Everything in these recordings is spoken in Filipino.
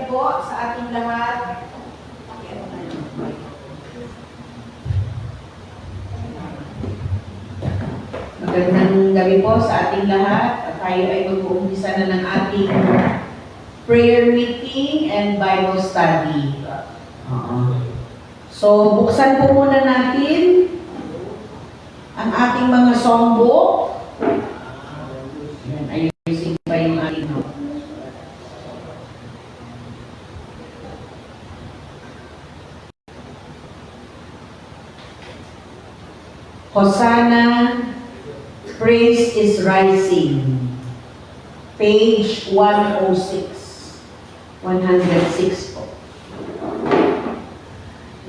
po sa ating lahat. Magandang gabi po sa ating lahat. At tayo ay mag-uumpisa na ng ating prayer meeting and Bible study. So, buksan po muna natin ang ating mga songbook. Yan, ayusin pa yung ating Hosanna, Praise is Rising. Page 106. 106 po.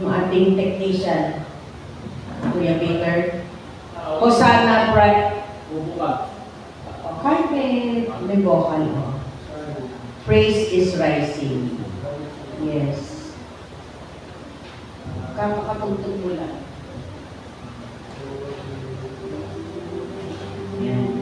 Yung ating technician, Kuya Peter. Hosanna, kahit may vocal mo. Praise is Rising. Yes. Kakapagtog mo lang. Yan.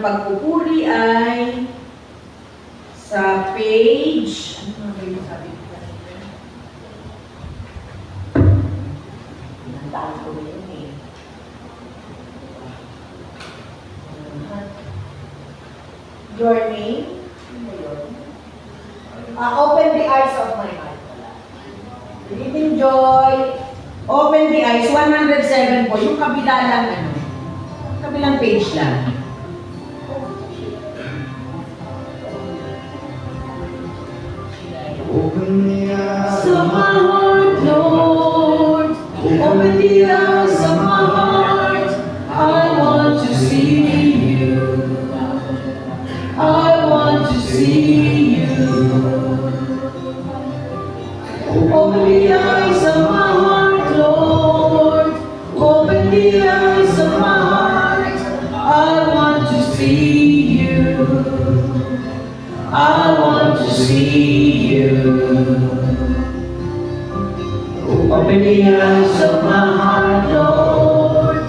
Pagpupuri ay sa page, ano ba yung sabi ko kanina? Nandaan ko yun eh. Your name? Open the eyes of my heart. Good evening, Joy. Open the eyes, 107 po. Yung kabila lang, kabilang page lang. Open the eyes of my heart, Lord. Open the eyes of my heart. I want to see you. I want to see you. Open the eyes of my heart, Lord. Open the eyes of my heart. I want to see you. I want to see you. Open the eyes of my heart, Lord.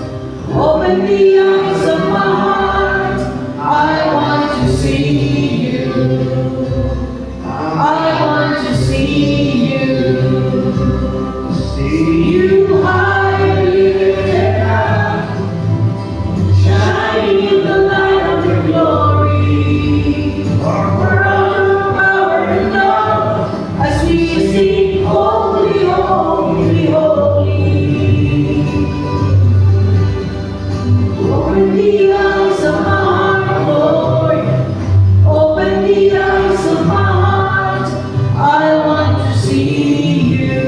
Open the eyes of my heart. I want to see you. I want to see you. See you high and lifted up, shining in the light of your glory. For all your power and love, as we sing, holy, holy, holy. Open the eyes of my heart, Lord. Open the eyes of my heart. I want to see you.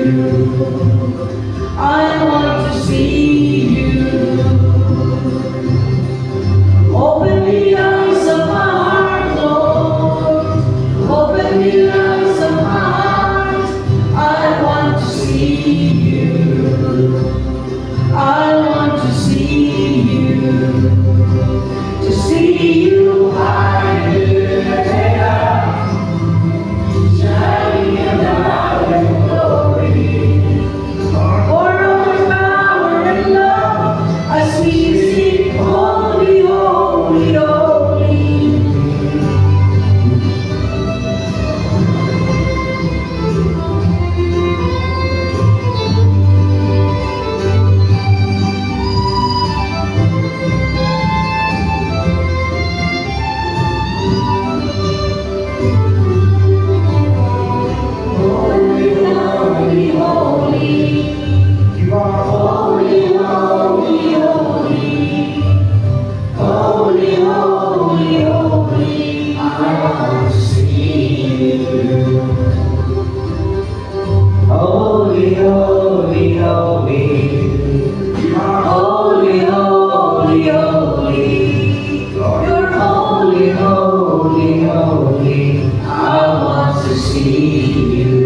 I want to see you. Open the eyes of my heart, Lord. Open the eyes of my heart. I want to see you. I want to see you. To see you high and lifted up, shining in the light of your glory. For all your power and love, as we sing, holy, holy, holy. Holy, holy, holy. You are Holy, holy, holy. Holy, holy, holy. I want to see you. Holy, holy, holy. Holy, holy, holy. You're holy, holy, holy. I want to see you.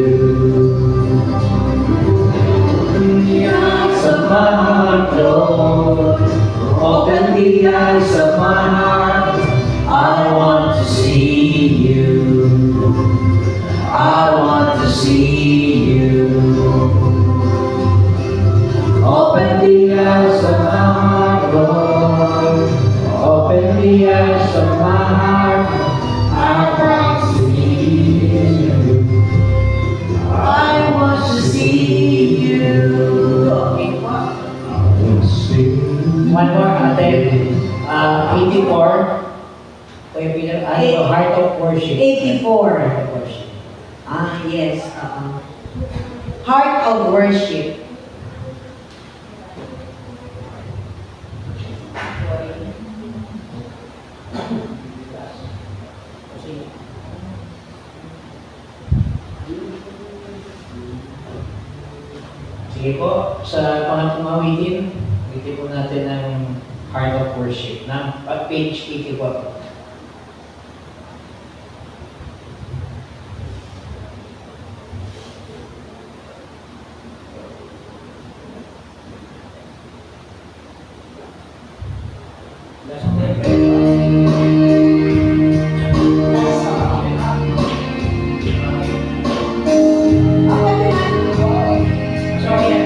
Open the eyes of my heart, Lord. Open the eyes of my heart. I want to see you. I want to see you. Open the eyes of my heart, Lord. Open the eyes of my heart. I want to see you. I want to see you. Okay, what? One more, ate. 84. Heart of Worship. 84. Heart of Worship. Yes. Heart of worship. Sige po, sa pangatlong awitin, awitin po natin ang Heart of Worship na at page 84. Sorry.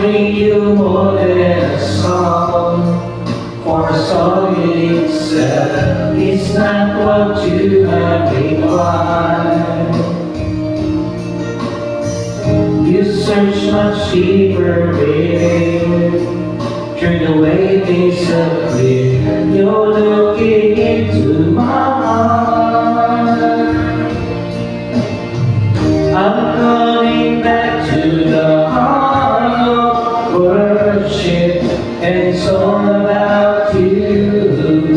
bring you more than a song. For a song in itself is not what you have required. You search much deeper, baby, through the way things appear. You're looking into my heart. I'm coming back to the heart of worship, and it's all about you.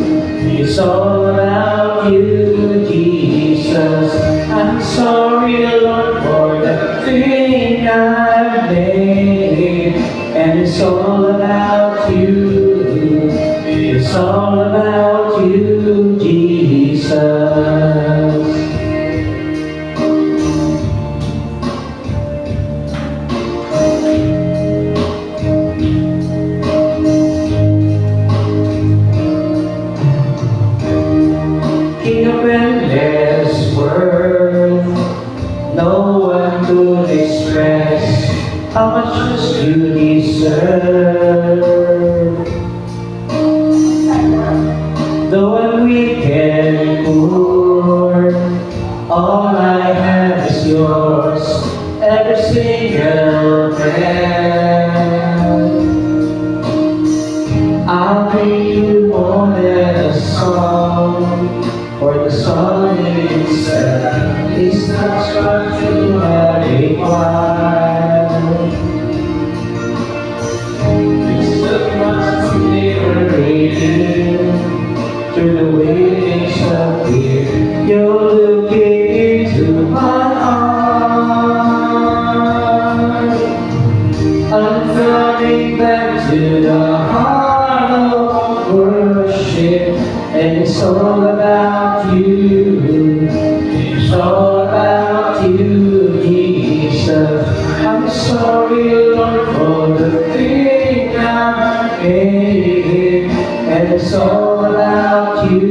It's all about you, Jesus. I'm sorry, Lord, for the thing I've made, and it's all about you. It's all about you, Jesus. King of endless world, no one could express how much just you deserve. Though I'm weak and poor, all I have is yours, every single breath. I'll bring you more than a song, for the song in itself is not what you have required. It's the much liberating through the way things appear. You're looking into my heart. I'm coming back to the heart of worship, and it's all about you. It's all about you, Jesus. I'm sorry, Lord, for the thing I made, and it's all about you.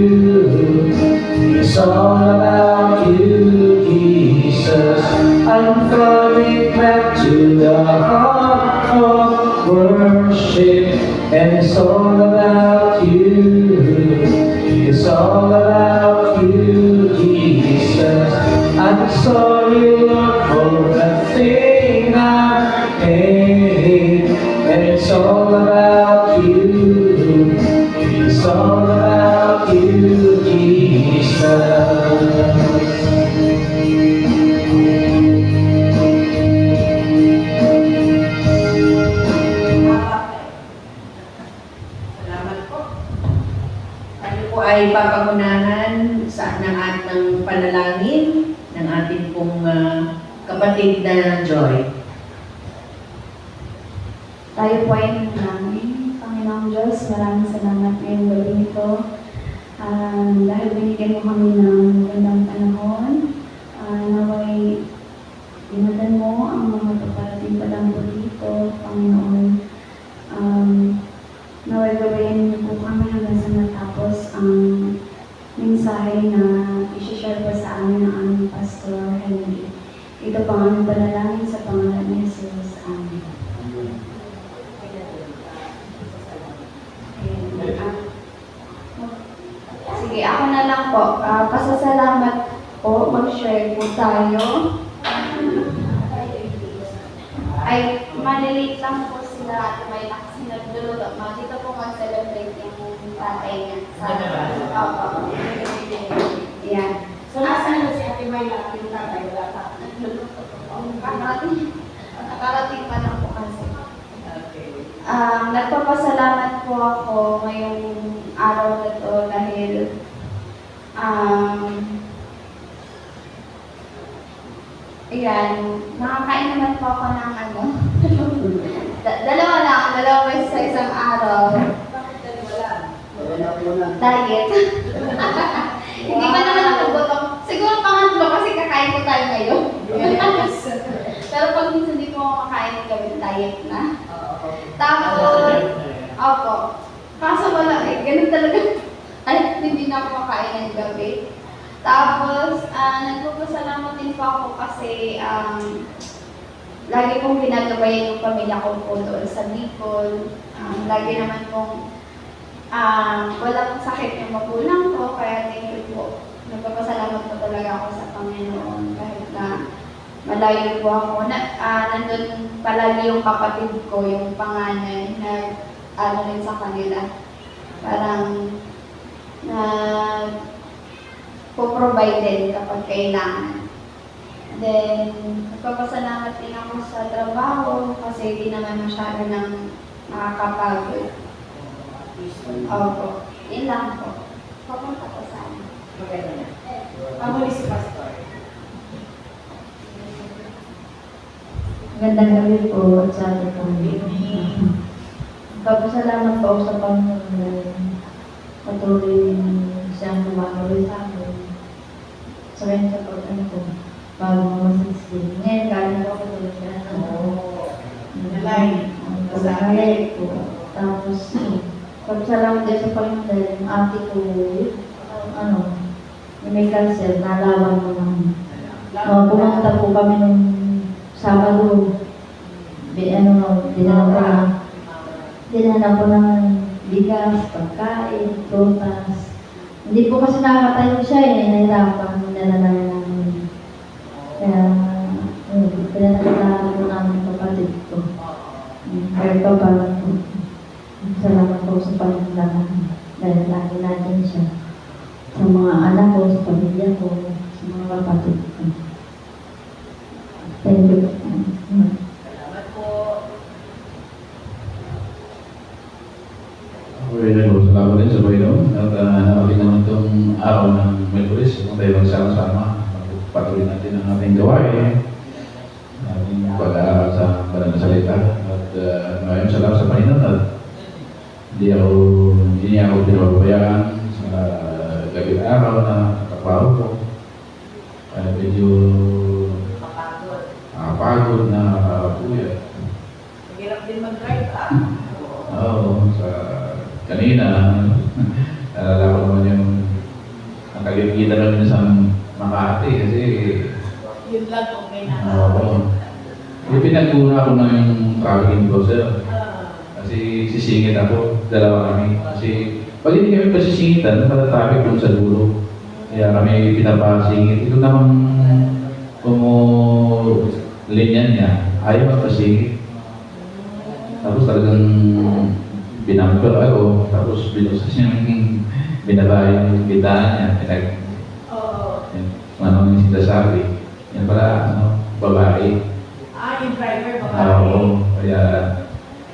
It's all about you, Jesus. I'm coming back to the heart of worship, and it's all about you. It's all about you, Jesus. I'm sorry, Lord, for the thing I made, and it's all about you. It's all about you, Jesus. Salamat po. Tayo po ay papangunahan ng ating panalangin ng ating pong kapatid na Joy. Tayo po ay nanalangin. Panginoong Diyos, maraming salamat ngayong gabi nito. Dahil binigyan mo kami ng magandang panahon, naway inadan mo ang mga paparating pa lang po dito, Panginoon. Naway gawin niyo po kami hanggang sa matapos ang mensahe na isi-share pa sa amin ng aming Pastor Henry. Ito po ang aming panalangin sa pangalan ni Jesus. Amen. Sige, ako na lang po. Pasasalamat po, mag-share po tayo. Ay, maliliit lang po sila at may lakas nagluluto. Dito po mag-celebrate yung tatay niya. Opo. Yan. So, nasaan na si Ate Mayla, yung tatay, wala pa? Nagluluto po. Nakarating pa lang po kasi. Nagpapasalamat po ako ngayong araw na to dahil ayan, nakakain naman po ako ng dalawa beses sa isang araw. Diet. Hindi pa naman ako gutom. Siguro pangatlo kasi kakain ko tayo ngayon. Pero pag minsan hindi ko makakain, gawin diet na. Tapos, opo. Kaso wala ganun talaga. Ay, hindi na ako makain ng gabi. Tapos, nagpapasalamat din po ako kasi lagi kong ginagabayan yung pamilya ko po doon sa Bicol. Lagi naman pong walang sakit yung magulang ko, kaya thank you po. Nagpapasalamat po talaga ako sa Panginoon kahit na malayo po ako. Nandun palagi yung kapatid ko, yung panganay, na rin sa kanila. Parang po-provide din kapag kailangan. Then, nagpapasalamat din ako sa trabaho kasi di naman masyado nang nakakapagod. Opo, yun lang po. Papunta ko sana. Maganda na. Pamuli si Pastor. Magandang gabi po at sa ating Panginoon. Pagpasalamat po ako sa Panginoon na patuloy siyang gumagawin sa akin. Sa kanya sa pag-ano po, bago mamasisig. Ngayon, galing ako tulad siya. Pag-alay po. Tapos, pagpasalamat din sa Panginoon dahil yung ate ko, yung may cancer, nalawan mo naman. Pumunta po kami nung Sabado, dinala ko ng bigas, pagkain, prutas. Hindi po kasi nakakatayo siya nahirapan, dinala namin. Kaya, pinanagdala ko namin kapatid ko. Kaya pa parang po, salamat po sa Panginoon dahil lagi natin siya. Sa mga anak ko, sa pamilya ko, sa mga kapatid ko. Thank you. Salamat po. Okay, salamat din sa Panginoon at nakapit naman itong araw ng Merkulis kung tayo magsama-sama patuloy natin ang ating gawain ating pag-aaral sa banal na salita at maraming salamat sa Panginoon at hindi niya ako pinababayaan sa gabi araw na kapaw ko medyo pagod na puya. Hirap din mag-drive, Oo, sa kanina, nalalaman mo yung nakagigita namin sa Makati kasi yun lang, okay na. oo. Pinagkuna ko na yung traffic enforcer kasi sisingit ako, dalawa kami. Kasi pag hindi kami pasisingitan, traffic dun sa dulo. Kaya kami pinapasingit. Ito namang linya niya, ayaw magpasingit. Tapos talagang binamper ako, tapos binusas niyang binaba yung bitaan niya. Ano yung sinasabi. Yan pala, babae. Yung driver, babae. Oo, kaya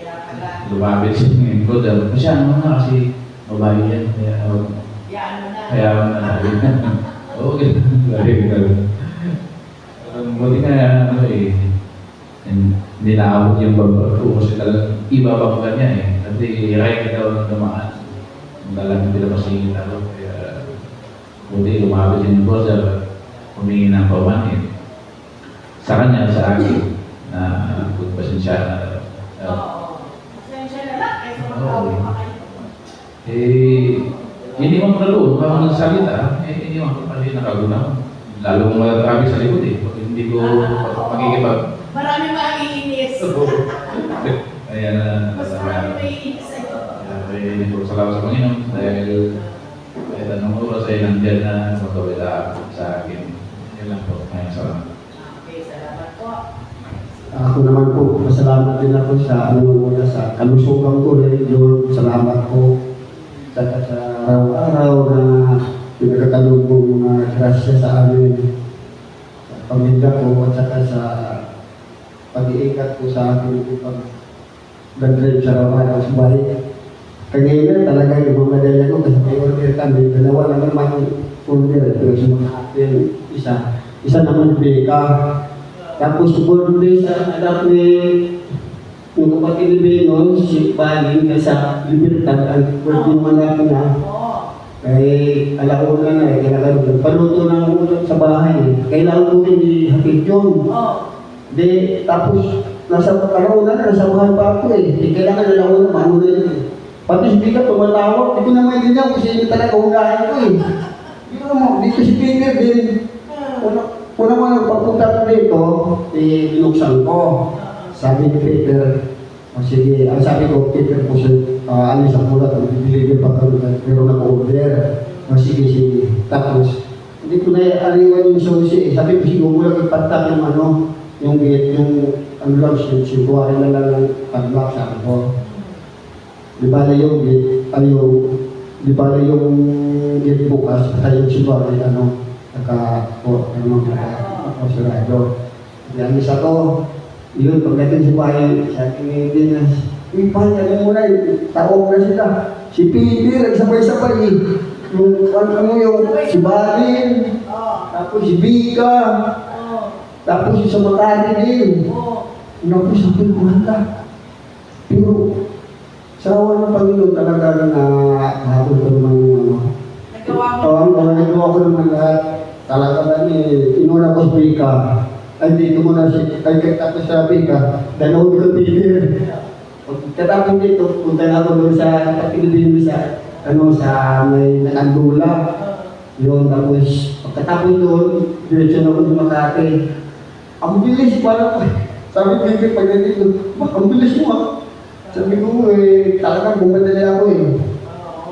pala. lumapit siya ng encoder. Kasi ano na kasi babae yan. Kaya ano na. Oo, ganun. Buti nga, hindi naabot yung babae ko kasi talagang ibabang ka niya Kasi right ka daw ng dumaan. Talagang pinapasingit ako. Kaya buti lumabit yung brother, humingi ng pawanin. Sa kanya, sa akin, na pasensya na. Pasensya na lang, kaysa mag-away pa kayo. Hindi mo doon, kapag nagsalita, hindi mo kasi nakagunaw. Lalo kung matraffic sa likod Pag hindi ko makikipag... Marami maiinis. Kaya Mas marami maiinis sa'yo. hindi ko salamat sa Panginoon dahil kahit anong oras ay nandiyan na magkawala sa akin. Yan lang po. Kaya salamat. Okay, salamat po. Ako naman po, masalamat din ako sa muna sa kalusugan ko Lord. Salamat po sa araw-araw na pinagkakalubong mga grasya sa amin, sa pamilya ko at saka sa pag-iikat ko sa akin pag-drive sa araw-araw sa bahay. Kanina talaga yung mga madala ko kasi may order kami, dalawa lang naman order pero sa mga atin, isa naman beka. Tapos birthday sa anak ni yung kapatid ni Benon, si Baling, sa Libertad, ang birthday malaki na. Kaya alauna na kailangan paluto ng ulam sa bahay. Kailangan ko rin i-hatid yun. Tapos nasa alauna na, nasa bahay pa ako kailangan alauna, maano na yun Pati si Pika tumatawag, hindi ko naman ganyan kasi hindi talaga unahin ko Dito mo, dito si Peter din. Unang-unang pagpunta ko dito, binuksan ko. Sabi ni Peter, o sige, ang sabi ko, Peter po siya, alis ang mulat, bibili pa kami, pero naka-order. O sige. Tapos, hindi ko na ariwan yung susi. Sabi ko, siguro mo lang ipatak yung yung gate, yung lang, siguari na lang ng padlock, sabi ko. Di ba na yung gate, di ba na yung gate bukas, kaya yung siguari, naka-surado. Yan isa to, yun, pagdating sa bayan, sabi ni Dinas, ipanya mo muna, taong na sila. Si Peter, nagsabay-sabay. Yung si Balin, tapos si Vika, tapos si Samakani din. Naku, sabi ko, wala. Pero, sa awa ng Panginoon talaga na habol ko naman nagawa ko naman lahat. Talaga na inuna ko si Vika. Ay, dito mo na tapos sa Vika, dalawa ko Peter. Pagkatapos dito, punta na ako doon sa patigilin mo sa may nakandula. Yun, tapos pagkatapos doon, diretso na ako ng Makati. Ang bilis, parang, sabi ko, pag dito, ang bilis mo. Sabi ko, talagang bumadali ako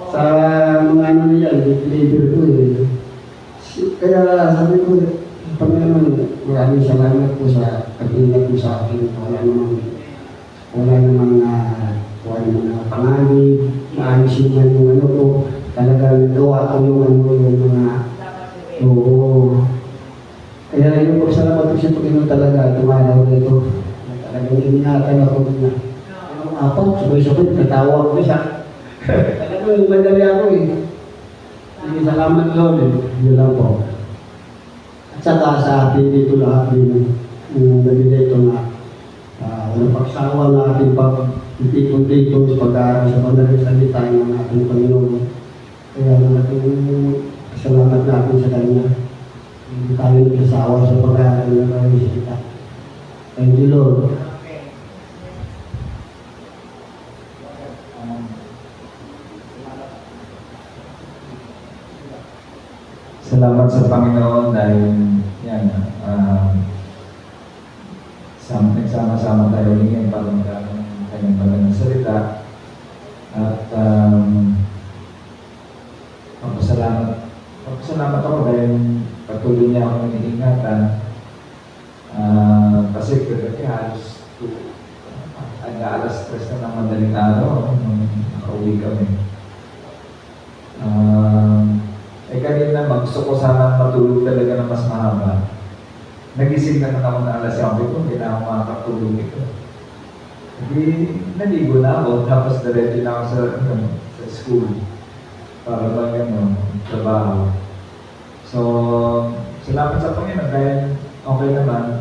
sa mga niya, deliver ko Kaya sabi ko, Panginoon, maraming salamat po sa pag-ingat mo sa akin. Wala namang panganib, maalisin man yung ko. Talagang gawa ko yung mga, Kaya yun po, salamat po sa Panginoon talaga, tumalaw nito. Talagang iningatan ako na. Apat, sabay-sabay, katawa ko siya. Talagang madali ako Sige, salamat Lord. Yun lang po. At saka sa atin dito lahat din, nabili ito na walang pagsawa na ating pag-itikot-tikot sa pag-aaral sa bandalang salita ng ating Panginoon. Kaya natin salamat natin sa Kanya. Hindi tayo nagsasawa sa pag-aaral ng ating salita. Thank you, Lord. Salamat sa Panginoon dahil yan, nagsama-sama tayo ngayon para magkaroon ng kanyang banal na salita. At papasalamat ako dahil patuloy niya akong iniingatan. Kasi kaya halos alas 3 na ng madaling araw nung nakauwi kami. Kanina, gusto ko sana matulog talaga ng mas mahaba. Nagising naman ako na alas 7 ko, hindi na ako makakatulog ito. Hindi, naligo na ako, tapos diretso na ako sa school para lang trabaho. So, salamat sa Panginoon dahil okay naman.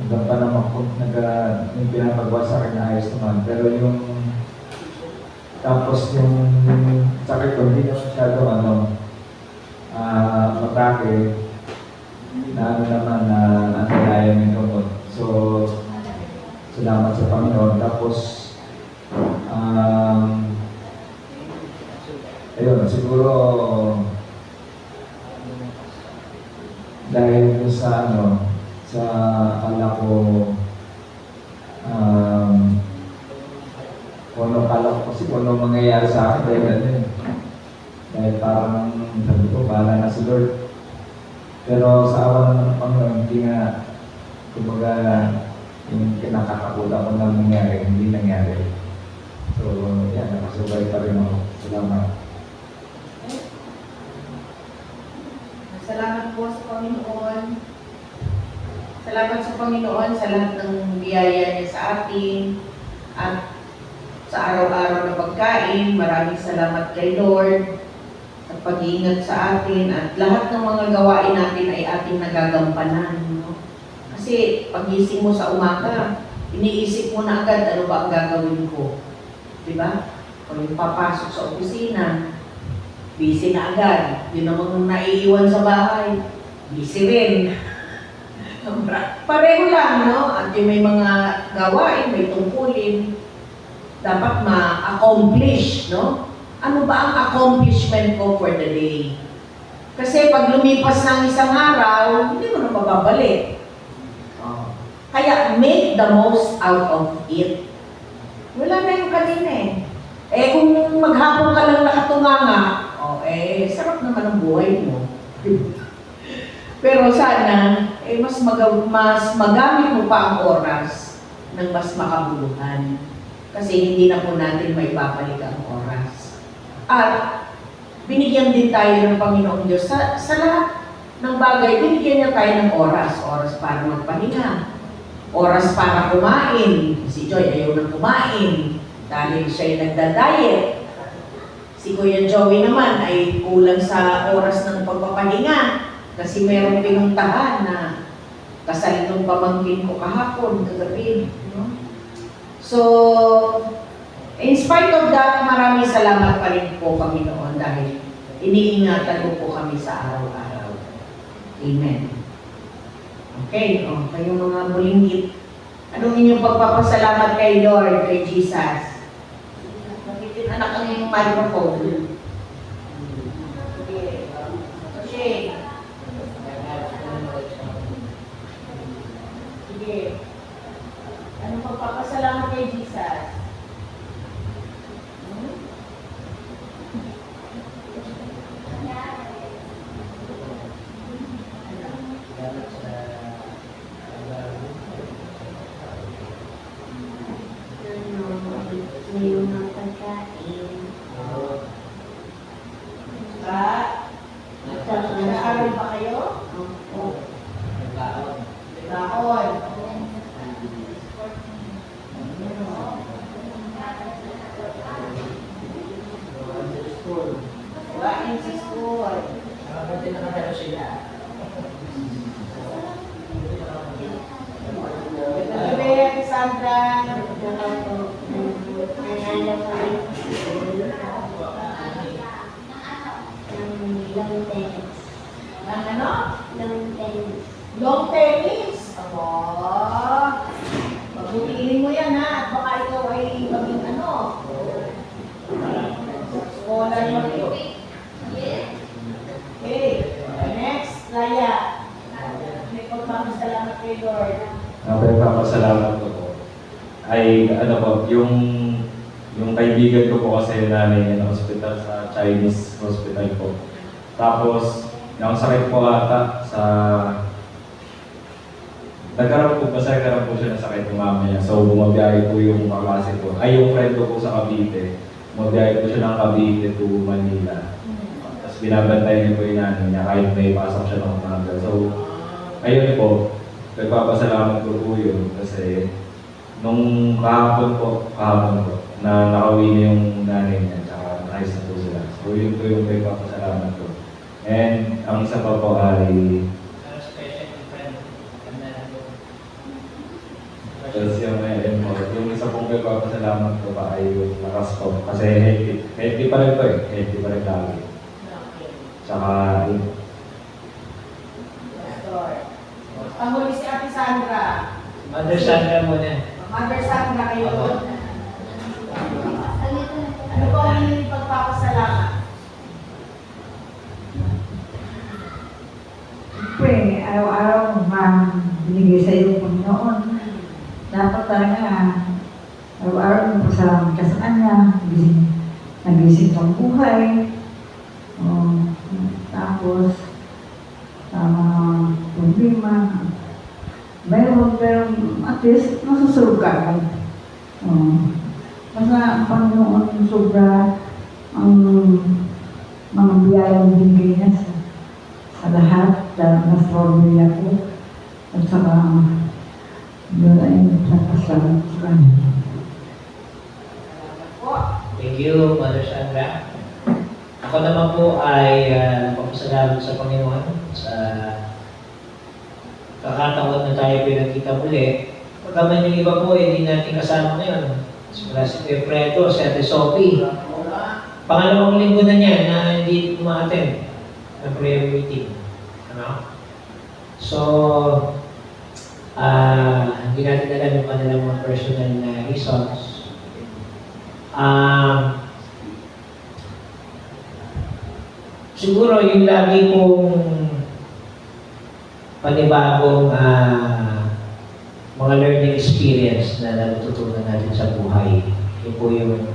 Hanggang pa naman kung yung pinapagawa sa akin na ayos naman. Pero tapos yung sakit ko, hindi na masyado matake na naman na kaya ng gamot. So, salamat sa Panginoon. Tapos, ayun, siguro dahil sa sa akala ko kung ano mangyayari sa akin dahil parang sabi ko, bahala na si Lord. Pero sa awa naman ng Panginoon, hindi nga kumbaga yung kinakatakutan ko na nangyari, hindi nangyari. So, yan, nakasubay pa rin ako. Salamat. Salamat po sa Panginoon. Salamat sa Panginoon sa lahat ng biyaya niya sa atin at sa araw-araw na pagkain. Maraming salamat kay Lord sa pag-iingat sa atin at lahat ng mga gawain natin ay ating nagagampanan. No? Kasi pag-gising mo sa umaga, iniisip mo na agad ano ba ang gagawin ko. Diba? Kung yung papasok sa opisina, busy na agad. Yun namang naiiwan sa bahay, busy rin. Pareho lang, no? At yung may mga gawain, may tungkulin, dapat ma-accomplish, no? Ano ba ang accomplishment ko for the day? Kasi pag lumipas ng isang araw, hindi mo na mababalik. Oh. Kaya make the most out of it. Wala na yung kanina eh. Eh kung maghapon ka lang nakatunganga, sarap naman ang buhay mo. Pero sana, mas magamit mo pa ang oras ng mas makabuluhan. Kasi hindi na po natin may babalik ang oras. At binigyan din tayo ng Panginoong Diyos sa lahat ng bagay, binigyan niya tayo ng oras. Oras para magpahinga. Oras para kumain. Si Joy ayaw na kumain dahil siya'y nagda-diet. Si Kuya Joey naman ay kulang sa oras ng pagpapahinga kasi merong pinuntahan na kasal nung pamangkin ko kahapon, kagabi. No? So, in spite of that, maraming salamat pa rin po Panginoon dahil iniingatan mo po kami sa araw-araw. Amen. Okay, kayong mga bulinggit. Anong inyong pagpapasalamat kay Lord, kay Jesus? Nakitin anak ang iyong microphone. Okay. Sige. Anong pagpapasalamat kay Jesus? May mga pagkain. Nag-aaral ba kayo? Opo. Baon. Wain sa school. Gabi, Sandra. Nanalo ko rin ng long tennis. Ang ano? Long tennis. Long tennis. Aba. Pagbutiin mo yan ha. At baka ikaw ay maging ano. Scholar mo ito. Okay. Next, Laya. May pagpapasalamat kay Lord. Ang pinagpapasalamat ko po ay yung kaibigan ko po kasi nanay na hospital sa Chinese hospital po. Tapos, yung sakit po ata sa... Nagkaroon po siya ng sakit ng mama niya. So, bumabiyahe po yung kaklase ko. Ay, yung friend ko po sa Cavite. Bumabiyahe po siya ng Cavite to Manila. Tapos binabantay niya po yung nanay niya kahit may pasok siya ng umaga. So, ayun po. Nagpapasalamat ko po yun kasi nung kahapon po, na nakauwi niya yung nanay niya tsaka ayos na po sila. So yun po yung nagpapasalamat ko. And ang isa pa po ay yung isa pong nagpapasalamat ko pa ay yung lakas ko. Kasi healthy pa rin po eh. Healthy pa rin lagi. Tsaka yun. Panghuli si Ate Sandra. Mother Sandra muna. Mother Sandra kayo. Ano po ang inyong pagpapasalamat? Siyempre, araw-araw binigay sa iyo, Panginoon. Dapat talaga, araw-araw magpasalamat ka sa Kanya. Nagising kang buhay. Tapos, sa mga problema, meron, pero at least masusulog ka agad. Basta ang Panginoon sobra ang mga biyayang binigay niya sa lahat, na strawberry ako, at saka yun ay nagpapasalamat sa Kanya. Thank you, Mother Sandra. Ako naman po ay nagpapasalamat sa Panginoon sa kakataon na tayo pinagkita muli. Pagkaman yung iba po, hindi natin kasama ngayon. Simula si Fredo, si Ate Sophie. Pangalawang linggo na niya na hindi ma-attend ng prayer meeting. Ano? So, hindi natin alam yung kanilang mga personal na reasons. siguro yung lagi kong panibagong mga learning experience na natututunan natin sa buhay. Yun po yung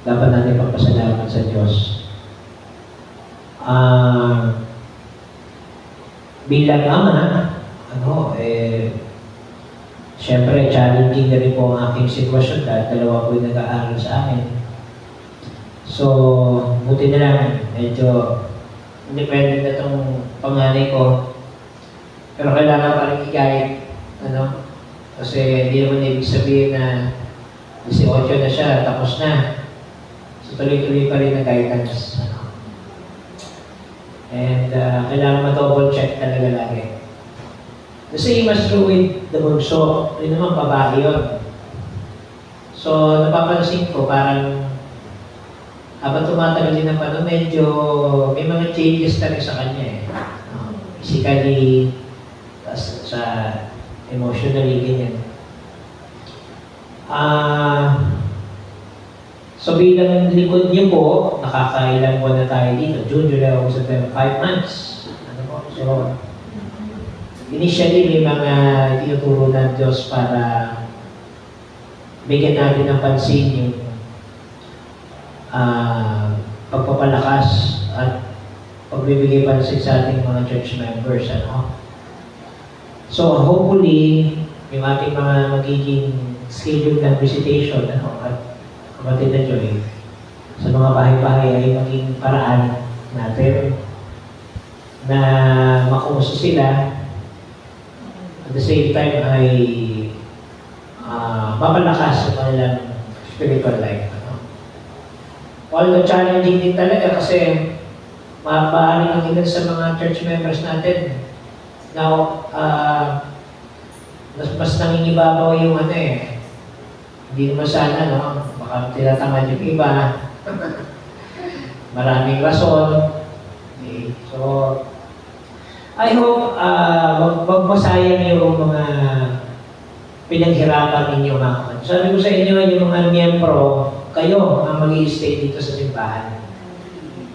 dapat natin pagpasalamat sa Diyos. Bilang ama, syempre challenging na rin po ang aking sitwasyon dahil dalawa po yung nag-aaral sa akin. So, buti na lang, medyo independent na itong panganay ko. Pero kailangan pa rin i-guide, kasi hindi naman ibig sabihin na 18 na siya, tapos na. So, tuloy-tuloy pa rin na guidance. And kailangan ma-double check talaga lagi. The same as true with the bunso, yun naman babae yun. So, napapansin ko, parang habang tumatagal din ang panahon, medyo may mga changes talaga sa kanya eh. Physically, sa emotionally, ganyan. So bilang likod niyo po, nakakailan buwan na tayo dito. June, July, August, September, 5 months. So, initially, may mga tinuturo ng Diyos para bigyan natin ng pansin yung pagpapalakas at pagbibigay pansin sa ating mga church members. So, hopefully, yung ating mga magiging scheduled na visitation at kapatid na Joy, sa mga bahay-bahay ay maging paraan natin na makumusta sila. At the same time ay mapalakas sa kanilang spiritual life. Although challenging din talaga kasi maaaring ang ilan sa mga church members natin now, mas nangingibabaw yung hindi naman sana, baka tinatamad yung iba. Maraming rason. Okay. So, I hope wag masayang yung mga pinaghirapan ninyo mga kapatid. Sabi ko sa inyo, yung mga miyembro, kayo ang mag-i-stay dito sa simbahan.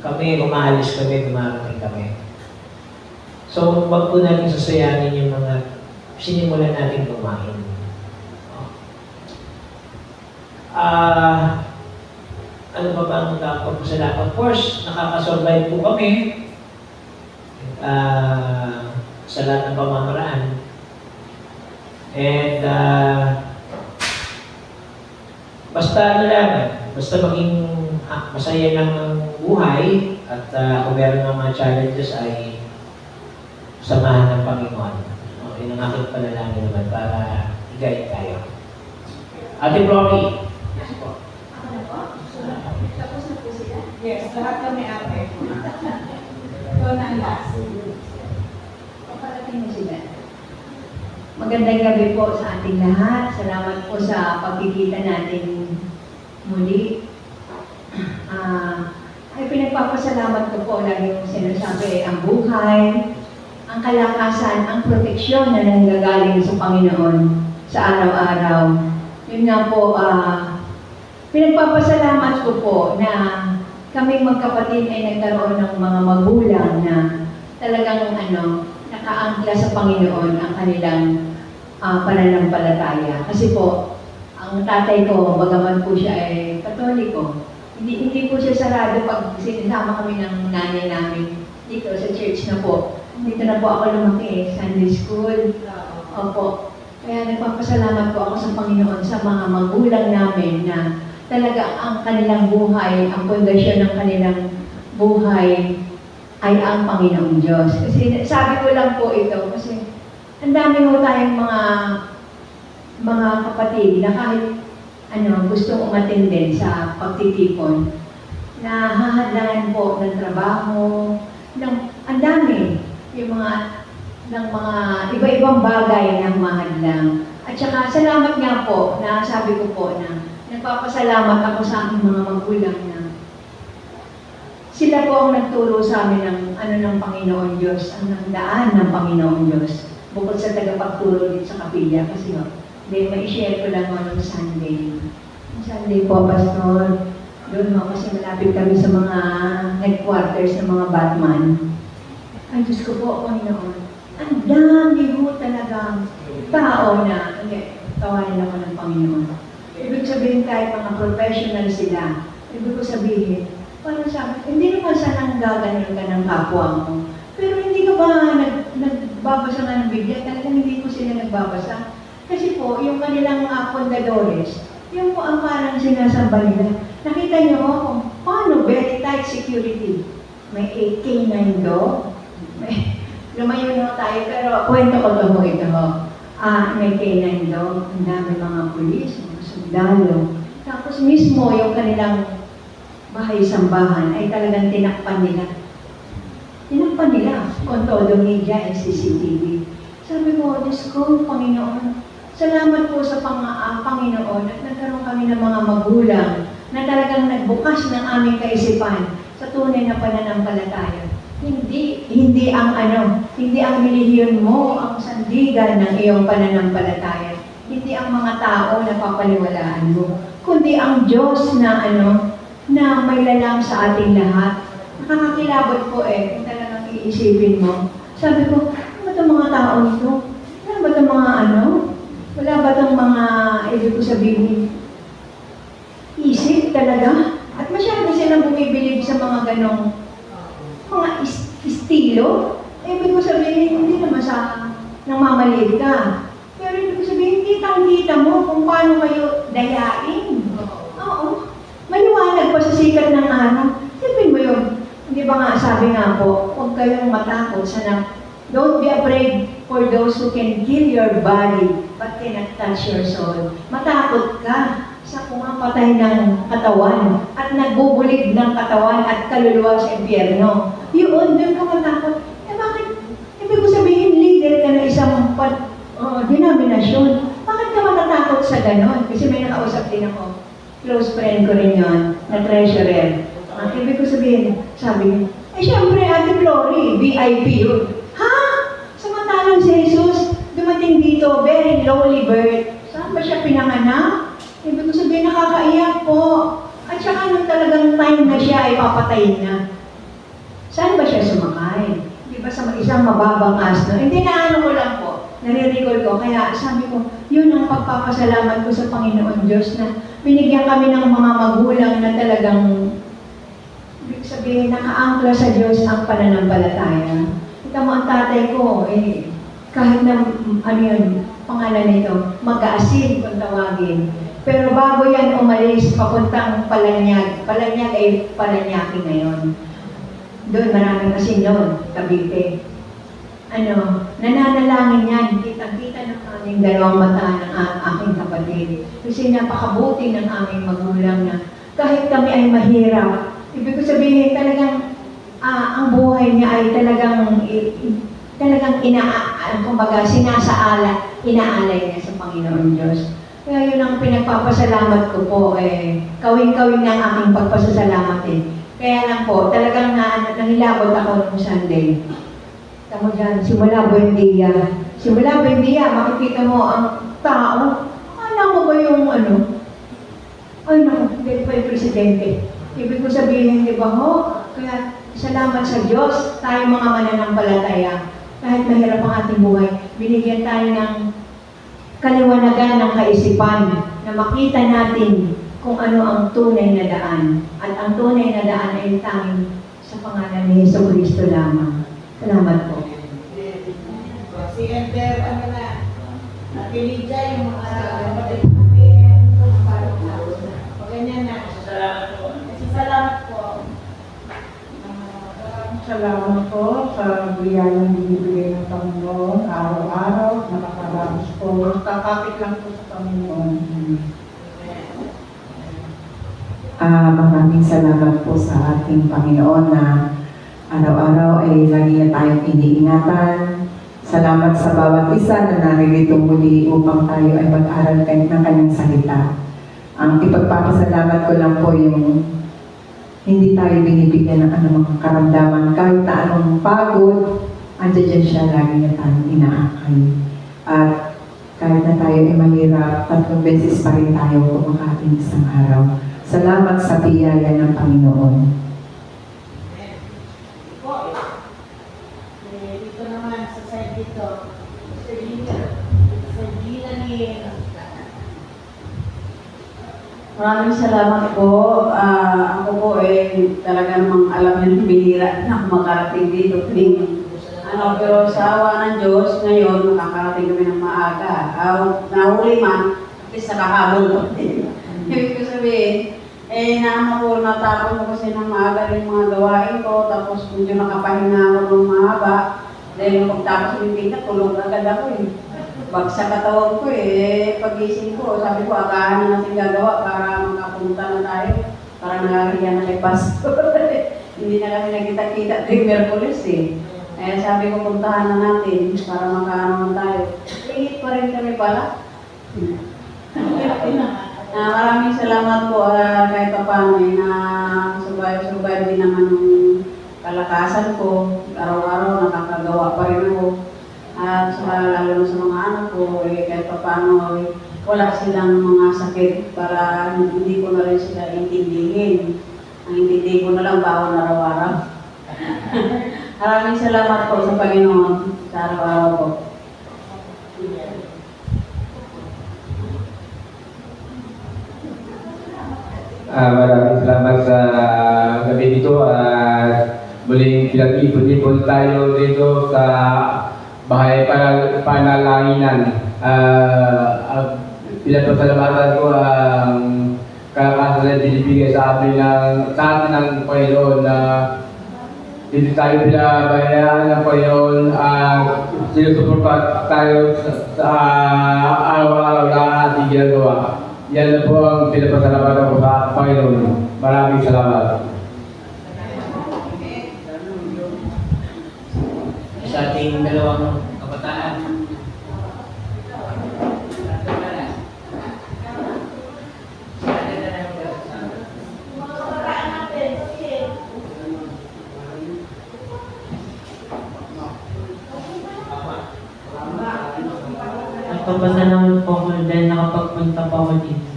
Kami, umaalis kami, dumarating kami. So, wag po natin sasayanin yung mga sinimulan natin kumain. Ano pa ba ang pagpapasalamat? Of course, nakakasurvive po kami sa lahat ng pamamaraan. And basta maging masaya lang ang buhay at kung meron ng mga challenges ay samahan ng Panginoon. Yun ang aking panalangin naman para i-guide tayo. Ate Brocky. Yes po. Ako na po? Tapos na po sila? Yes, lahat kami ate. Ikaw na ang last. Paparating mo sila. Magandang gabi po sa ating lahat. Salamat po sa pagkikita natin muli. Ay pinagpapasalamat ko po lagi yung sinasabi ang buhay, ang kalakasan, ang proteksyon na nanggagaling sa Panginoon sa araw-araw. Yun nga po, pinagpapasalamat ko po na kami magkapatid ay nagkaroon ng mga magulang na talagang nakaangkla sa Panginoon ang kanilang pananampalataya. Kasi po, ang tatay ko, bagaman po siya ay Katoliko, hindi po siya sarado pag sinasama kami ng nanay namin dito sa church na po. Dito na po ako lumaki, Sunday school. Opo. Kaya nagpapasalamat po ako sa Panginoon sa mga magulang namin na talaga ang kanilang buhay, ang pundasyon ng kanilang buhay ay ang Panginoong Diyos. Kasi sabi ko lang po ito kasi ang dami mo tayong mga kapatid na kahit gustong umattend din sa pagtitipon na hahadlangan po ng trabaho, ang dami yung ng mga iba-ibang bagay na humahadlang. At saka salamat nga po na sabi ko po na nagpapasalamat ako sa aking mga magulang na sila po ang nagturo sa amin ng Panginoon Diyos, ang daan ng Panginoon Diyos. Bukod sa tagapagturo din sa kapilya kasi may i-share ko lang noong Sunday. Sunday po, Pastor, Doon ho, kasi malapit kami sa mga headquarters ng mga Batman. Ay, Diyos ko po, Panginoon. Ang dami ho talagang tao na, hindi, tawanin ako ng Panginoon. Ibig sabihin kahit mga professional sila, ibig ko sabihin, parang sabi, hindi naman sanang gaganon ka ng kapwa mo. Pero hindi ka ba nagbabasa nga ng Biblia? Talagang hindi ko sila nagbabasa. Kasi po, yung kanilang pundadores, yung po ang parang sinasamba nila. Nakita niyo ho kung paano very tight security. May AK-9 dog. Lumayo na tayo, pero kwento ko to ho ito ho. May K9 dog, ang dami mga pulis, mga sundalo. Tapos mismo yung kanilang bahay-sambahan ay talagang tinakpan nila. Tinakpan nila kung todo media and CCTV. Sabi ko, Diyos ko, Panginoon, salamat po sa Panginoon at nagkaroon kami ng mga magulang na talagang nagbukas ng aming kaisipan sa tunay na pananampalataya. Hindi ang relihiyon mo ang sandigan ng iyong pananampalataya. Hindi ang mga tao na papaniwalaan mo, kundi ang Diyos na na may lalang sa ating lahat. Nakakakilabot po kung talagang iisipin mo. Sabi ko, ano ba itong mga tao nito? Wala ba itong mga Wala ba itong mga, ibig ko sabihin, isip talaga? At masyado silang bumibilib sa mga ganong mga estilo. Ibig ko sabihin, hindi naman sa namamaliit ka. Pero ibig ko sabihin, kitang-kita mo kung paano kayo dayain. Oo. Maliwanag pa sa sikat ng araw. Sabihin mo yun. Hindi ba nga, sabi nga po, huwag kayong matakot don't be afraid for those who can kill your body but cannot touch your soul. Matakot ka sa pumapatay ng katawan at nagbubulig ng katawan at kaluluwa sa impyerno. Yun, doon ka matakot. Bakit? Ibig ko sabihin, leader ka na isang denominasyon. Bakit ka matatakot sa ganon? Kasi may nakausap din ako. Close friend ko rin yun, na treasurer. Ibig ko sabihin, sabi niya, syempre, Ate Flory, VIP yun. Ha? Samantalang si Jesus, dumating dito, very lowly birth. Saan ba siya pinanganak? Ibig ko sabihin, nakakaiyak po. At saka nung talagang time na siya ay papatayin na. Saan ba siya sumakay? Di ba sa isang mababang asno? Hindi na ko lang po. Nare-recall ko. Kaya sabi ko, yun ang pagpapasalamat ko sa Panginoon Diyos na binigyan kami ng mga magulang na talagang, ibig sabihin, nakaangkla sa Diyos ang pananampalataya. Ito mo ang tatay ko, kahit na, pangalan nito, mag-aasin kung tawagin. Pero bago yan umalis, papuntang Palanyag. Palanyag ay Palanyaki ngayon. Doon, maraming asin doon, Cavite. Nananalangin yan, kitang-kita ng aming dalawang mata ng aking kapatid. Kasi napakabuti ng aming magulang na kahit kami ay mahirap, ibig ko sabihin talagang ang buhay niya ay talagang inaalay niya sa Panginoon Diyos. Kaya yun ang pinagpapasalamat ko po, kawing-kawing ng aking pagpasasalamat Kaya lang po, talagang nangilabot ako nung Sunday. Tama dyan, simula Buendia. Simula Buendia, makikita mo ang tao. Alam mo ba yung Ay naku, hindi pa yung presidente. Ibig ko sabihin, di ba ho? Kaya salamat sa Diyos, tayo mga mananampalataya. Kahit mahirap ang ating buhay, binigyan tayo ng kaliwanagan ng kaisipan na makita natin kung ano ang tunay na daan. At ang tunay na daan ay tanging sa pangalan ni Jesucristo lamang. Salamat po. Si Ender, Pilija, yung mga kapatid namin, ganyan na. Salamat po. Salamat po sa biyayang binibigay ng Panginoon, araw-araw, nakakaraos po. Kakapit lang po sa Panginoon. Maraming salamat po sa ating Panginoon na araw-araw ay lagi na tayong iniingatan. Salamat sa bawat isa na naririto muli upang tayo ay mag-aral ng kanyang salita. Ang ipagpapasalamat ko lang po yung hindi tayo binibigyan ng anumang karamdaman. Kahit na anong pagod, andyan siya, lagi na tayong inaakay. At kahit na tayo ay mahirap, 3 beses pa rin tayo kumakain isang araw. Salamat sa biyaya ng Panginoon. Dito naman sa side dito. Sa Gina ni... Maraming salamat po. Ako po talaga namang alam yung bihira na makarating dito. Pero sa awa ng Diyos, ngayon makakarating kami ng maaga. Nahuli man, at least nakahabol po din. Ibig ko sabihin, natapos ko kasi ng maaga rin mga gawain ko, tapos medyo nakapahinga ako ng mahaba. Dahil pagtapos ng tingkat, tulog agad ako Bagsak katawan ko pagising ko, sabi ko, akahan na natin gagawa para makapunta na tayo. Para nakakiya na kay Pastor. Hindi na kami nagkita-kita tuwing Merkulis Kaya sabi ko, puntahan na natin para makaano tayo. Ingit pa rin kami pala. Maraming salamat po kahit pa paano na survive din naman ng kalakasan ko. Araw-araw nakakagawa pa rin ako. At lalo na sa mga anak ko, kahit pa paano wala silang mga sakit para hindi ko na rin sila intindihin. Ang intindi ko na lang bawal araw-araw. Maraming salamat po sa Panginoon sa araw-araw po. Maraming salamat sa gabi dito at muling pinag-ipon-ipon tayo dito sa bahay panalanginan. Pinapasalamatan ko ang kakasal na binibigay sa atin ng Panginoon na dito tayo pinabayaan ng Panginoon at sinusuporta tayo sa araw-araw na ating ginagawa. Yan na po ang pinapasalamatan ko sa Panginoon. Maraming salamat. Sa ating dalawang kabataan. Nagpapasalamat po ako dahil nakapagpunta po ako dito.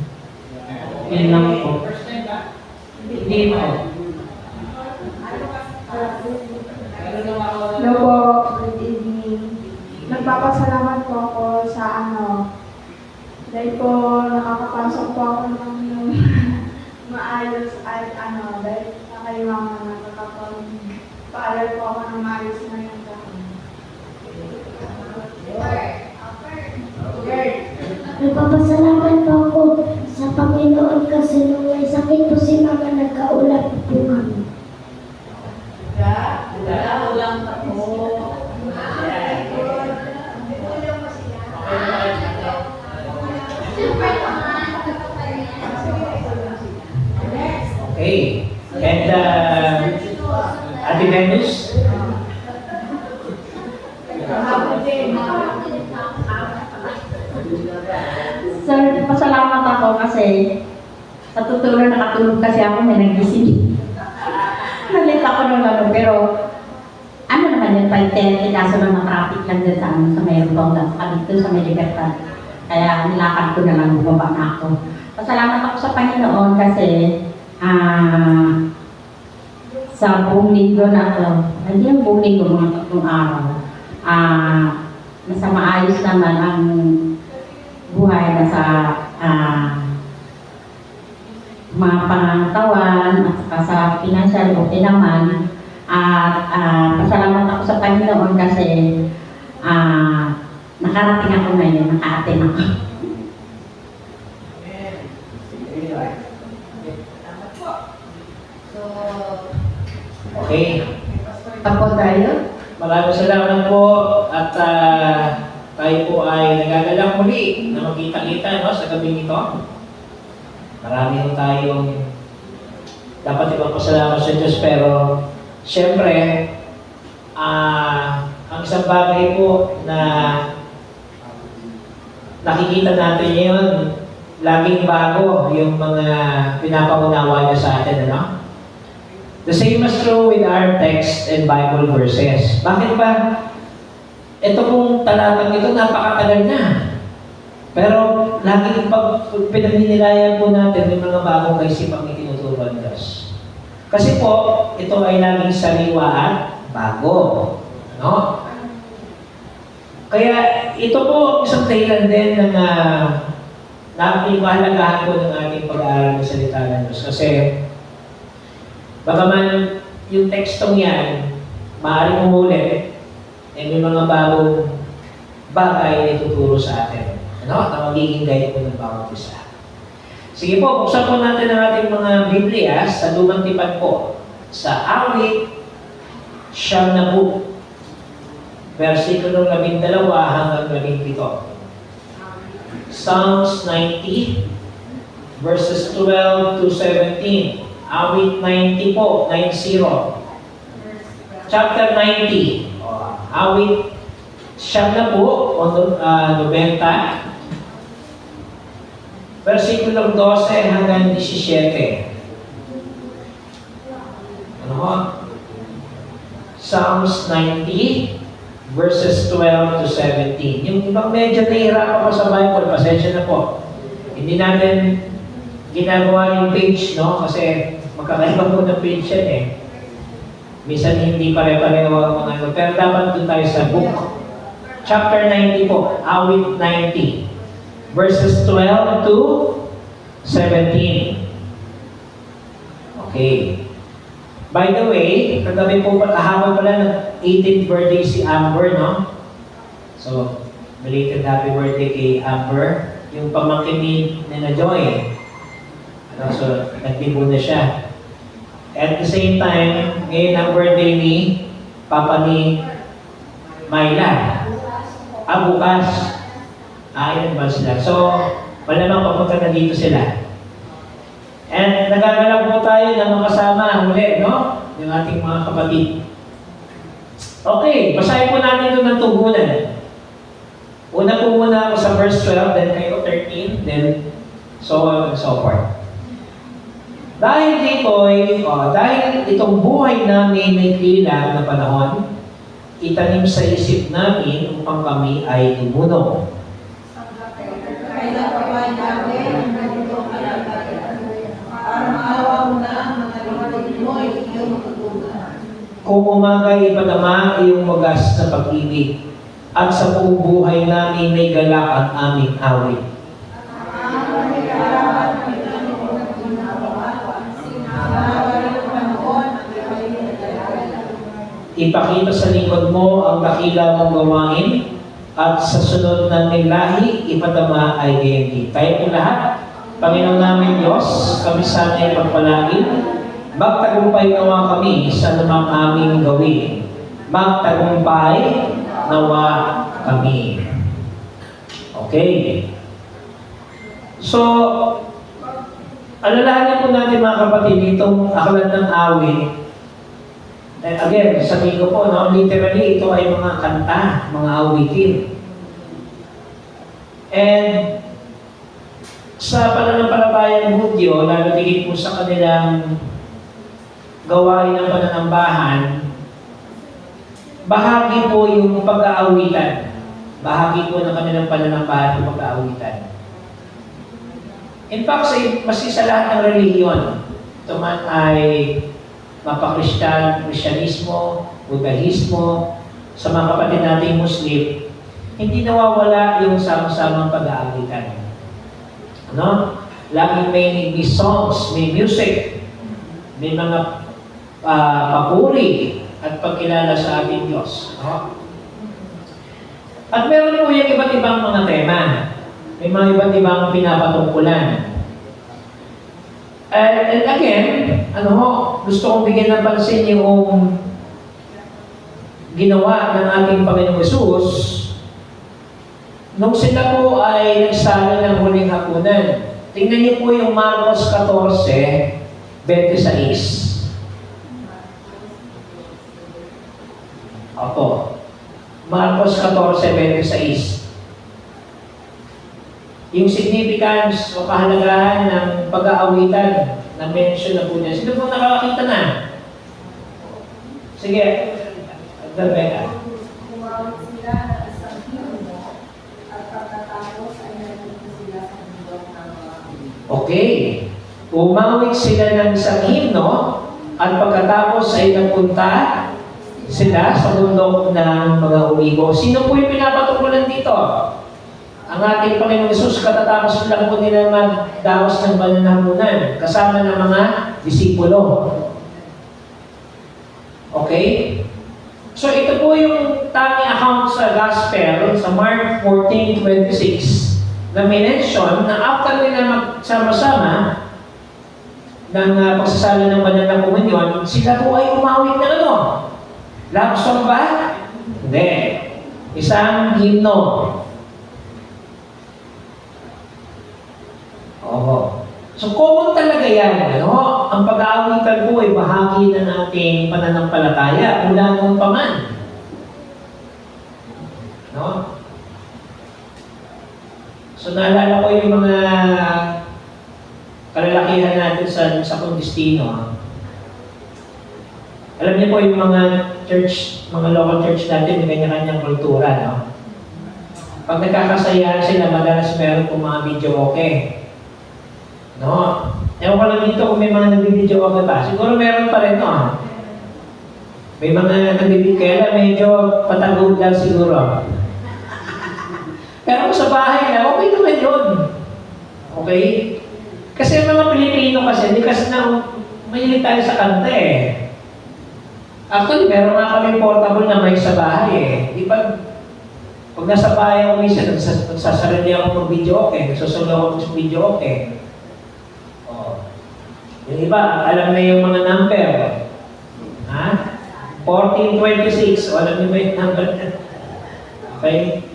Yun lang po. Hindi po. Hello po, good evening. Nagpapasalamat po ako sa dahil po nakakapasok po ako ng maayos at dahil na kayo mga nakakapag-paaral po ako ng maayos ngayon taon. Nagpapasalamat po ako sa Panginoon kasi nung may sakit po si Mama, nagkaulat po kami. Ulang ako. Okay. And Ate Venus? Sir, pasalamat ako kasi sa totoo na nakatulog kasi ako, may nagising. Nalit ako nung pero ano naman yun, 5:30, kaso na traffic lang dyan sa mayroon bang dito sa may Libertad. Kaya nilakad ko na lang, bumaba na ako. Pasalamat ako sa Panginoon kasi sa buong linggo na ito, hindi ang buong linggo, mga 3 araw, nasa maayos naman ang buhay na sa mga pangangatawan at saka sa financial okay naman. At pasalamat ako sa Panginoon kasi nakarating ako ngayon, naka-attend ako. Okay. Tapos tayo? Maraming salamat po at tayo po ay nagagalak muli na magkita-kita sa gabi nito. Marami po tayong dapat ipagpasalamat sa Diyos pero siyempre ang isang bagay po na nakikita natin ngayon laging bago yung mga pinapangunawa niya sa atin, The same is true with our text and Bible verses. Bakit ba? Ito pong talatang ito napakatagal na. Pero lagi pag pinagninilayan po natin, may mga bagong kaisipang itinuturo ng Diyos. Kasi po, ito ay laging sariwa at bago. No? Kaya ito po isang dahilan din ng napakahalagahan po ng ating pag-aaral ng salita ng Diyos. Kasi bagaman yung tekstong yan, maaaring umulit, may mga bagong bagay na ituturo sa atin. Ano? Na magiging gaya po ng bawat isa. Sige po, buksan po natin ang ating mga Biblia sa Lumang Tipan po. Sa Awit, Siyam na po. Versikulo 12 hanggang 17. Psalms 90, verses 12 to 17. Awit 90 po, 90. Chapter 90. Awit Siyam na po, 90. Versikulong 12 hanggang 17. Ano? Psalms 90, verses 12 to 17. Yung ibang medyo nahihirapan ko sa Bible, pasensya na po. Hindi natin ginagawa yung page, no? Kasi magkakaiba po ng page yan eh. Minsan hindi pare-pareho ang mga ano. Pero dapat doon tayo sa book. Chapter 90 po, Awit 90. Verses 12 to 17. Okay. By the way, kagabi po kahapon pala ng 18th birthday si Amber, no? So, belated happy birthday kay Amber. Yung pamangkin ni Nena Joy. Ano, so, nagtibo na siya. At the same time, ngayon ang birthday ni Papa ni Myla. Bukas. Ayun ba sila? So, malamang papunta na dito sila. And nagagalang po tayo na makasama ulit, no? Yung ating mga kapatid. Okay, basahin po natin ito ng tugunan. Una po muna ako sa verse 12, then kayo 13, then so on and so forth. Dahil dahil itong buhay namin may kilang na panahon, itanim sa isip namin upang kami ay lumunong. Kung umagay ipadama iyong wagas na pag-ibig, at sa buong buhay namin may galak ang aming awit. Ipakita sa likod mo ang dakila mong gawain, at sa sunod naming lahi, ipadama ay gayon din. Tayo po lahat, Panginoon namin Diyos, kami sana ay pagpalagin. Magtagumpay nawa kami sa namang aming gawin. Magtagumpay nawa kami. Okay. So, alalahanin po natin mga kapatid, itong aklat ng awit. Again, sabihin ko po, no, literally, ito ay mga kanta, mga awitin. And sa pananampalatayang Hudyo, lalo tigit po sa kanilang gawain ng pananambahan, bahagi po yung pag-aawitan. Bahagi po ng kanilang pananambahan ng pag-aawitan. In fact, maski sa lahat ng relihiyon, ito man ay Kristyanismo, Buddhismo, sa mga kapatid nating Muslim, hindi nawawala yung sama-samang pag-aawitan. No? Laging may songs, may music, may mga papuri at pagkilala sa ating Diyos. No? At meron po yung iba't ibang mga tema. May mga iba't ibang pinapatungkulan. And again, gusto kong bigyan ng pansin yung ginawa ng ating Panginoong Hesus nung sila po ay nagsala ng huling hapunan. Tingnan niyo po yung Marcos 14:26. Opo. Marcos 14:26. Yung significance o kahalagahan ng pag-aawitan na mention na po niya. Sino po nakakakita na? Sige. Rebecca. Kumawag sila sa himno at pagkatapos ay naging Okay. Umawit sila ng isang himno at pagkatapos ay nagpunta sila sa bundok ng mga Olibo. Sino po yung pinapatungkulan dito? Ang ating Panginoong Hesus, katatapos lang po nila magdaos ng banal na hamunan kasama ng mga disipulo. Okay? So ito po yung tanging account sa Gospel sa Mark 14:26 na mention na after nila magsama-sama ng pagsasala ng banal na komunyon, sila po ay umawit na ano? Love song ba? Hindi. Isang himno. Oo. So, common talaga yan. Ano? Ang pag-aawitan po ay bahagi ng ating pananampalataya mula noon pa man. No? So, naalala ko yung mga kalalakihan natin sa kondistino. Alam niyo po yung mga church, mga local church natin, may kanya-kanyang kultura, no? Pag nagkakasayahan sila, madalas meron po mga video okay. No? Ewan ko lang dito kung may mga nag-video okay ba. Siguro meron pa rin, no? May mga nag-video, kaya medyo patagod lang siguro. Pero sa bahay na, okay naman yun. Okay? Kasi mga Pilipino kasi, hindi kasi na mahilig tayo sa kanta eh. Actually, meron nga kami portable na may sa bahay eh. Di ba, pag nasa bahay ako minsan, nagsasarili ako mag-video okay, nagsusulo ako mag-video okay. Yung iba, alam na yung mga number. Ha? 1426. O, alam niyo ba yung number? Okay?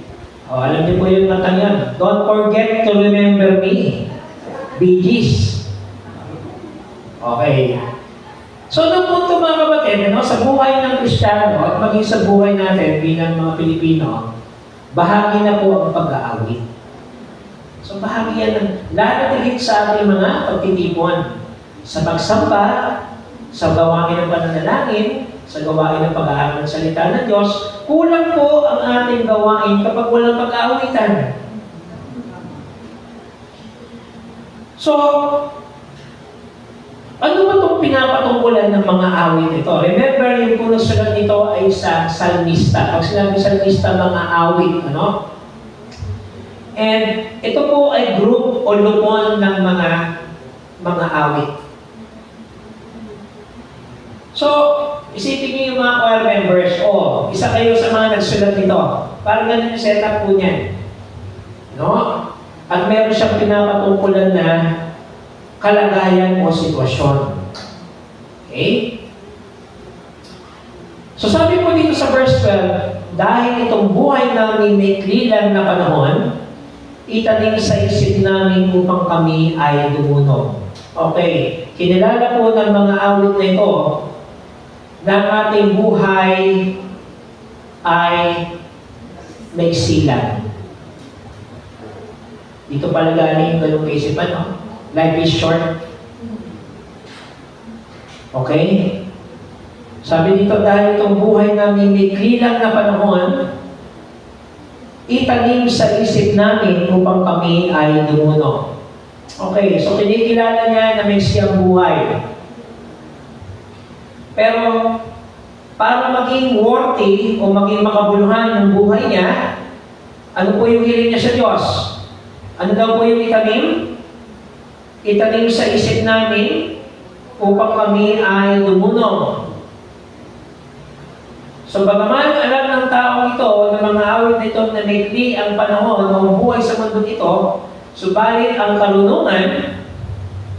O, alam niyo po yung matang yan. Don't forget to remember me. Bee Gees. Okay. So, nung punto mga kapatid, ano, sa buhay ng Kristiyano at maging sa buhay natin bilang mga Pilipino, bahagi na po ang pag-aawit. So, bahagi yan ng lalo higit sa ating mga pagtitipon. Sa pagsamba, sa gawain ng pananalangin, sa gawain ng pag-aaral ng salita ng Diyos, kulang po ang ating gawain kapag walang pag-aawitan. So, ano ba itong pinapatungkulan ng mga awit ito? Remember, yung punong sulat nito ay sa salmista. Pag sinabi salmista, mga awit, ano? And ito po ay group o lupon ng mga awit. So, isipin niyo yung mga choir members, isa kayo sa mga nagsulat nito. Parang ganun yung setup po niyan. No? At meron siyang pinapatungkulan na kalagayan o sitwasyon. Okay? So sabi po dito sa verse 12, dahil itong buhay namin may klilang na panahon, itanim sa isip namin upang kami ay dumuno. Okay. Kinilala po ng mga awit na ito na ang ating buhay ay may silang. Dito pala galing yung ganung kaisipan, no? Life is short. Okay? Sabi dito, dahil itong buhay namin may klilang na panahon, itanim sa isip namin upang kami ay dumuno. Okay, so kinikilala niya na may siyang buhay. Pero, para maging worthy o maging makabuluhan ng buhay niya, ano po yung hiling niya sa Diyos? Ano daw po yung itanim? Itanim sa isip namin upang kami ay dumuno. So, bagaman alam ng taong ito, ng mga awit nito na naikli ang panahon o buhay sa mundo ito, subalit ang karunungan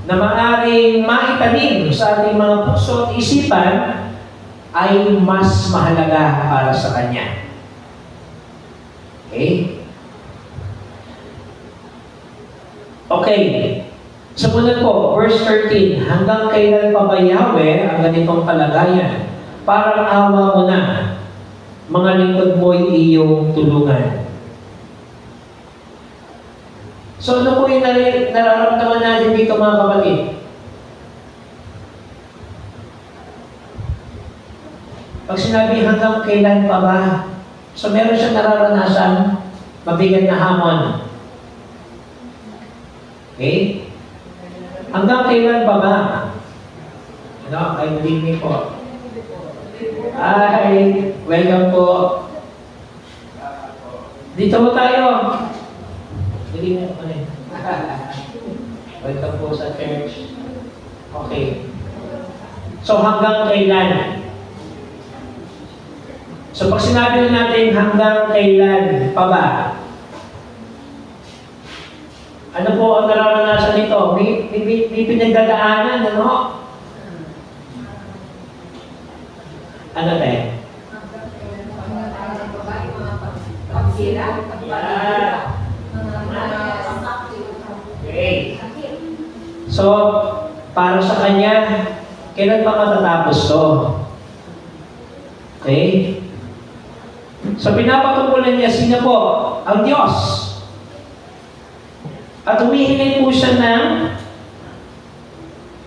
na maaaring maitanim sa ating mga puso at isipan ay mas mahalaga para sa Kanya. Okay? Okay. Sumunod po, verse 13, hanggang kailan pa ba Yahweh ang ganitong kalagayan? Parang awa mo na, mga lingkod mo'y iyong tulungan. So ano po yung nararamdaman natin dito mga kapatid? Pag sinabi hanggang kailan pa ba? So meron siyang nararanasan mabigat na hamon. Okay? Hanggang kailan pa ba? Ano? Ay, believe po. Ay, welcome po. Dito po tayo. Believe po rin. Welcome po sa church. Okay. So, hanggang kailan? So, pag sinabi natin hanggang kailan pa ba? Ano po ang nararanasan nito? May pinagdadaanan, ano? Ano tayo? Yeah. Okay. So, para sa kanya, kailan pa matatapos to? Okay? So, pinapatukulan niya, sino po? Ang Diyos. At humihingi po siya ng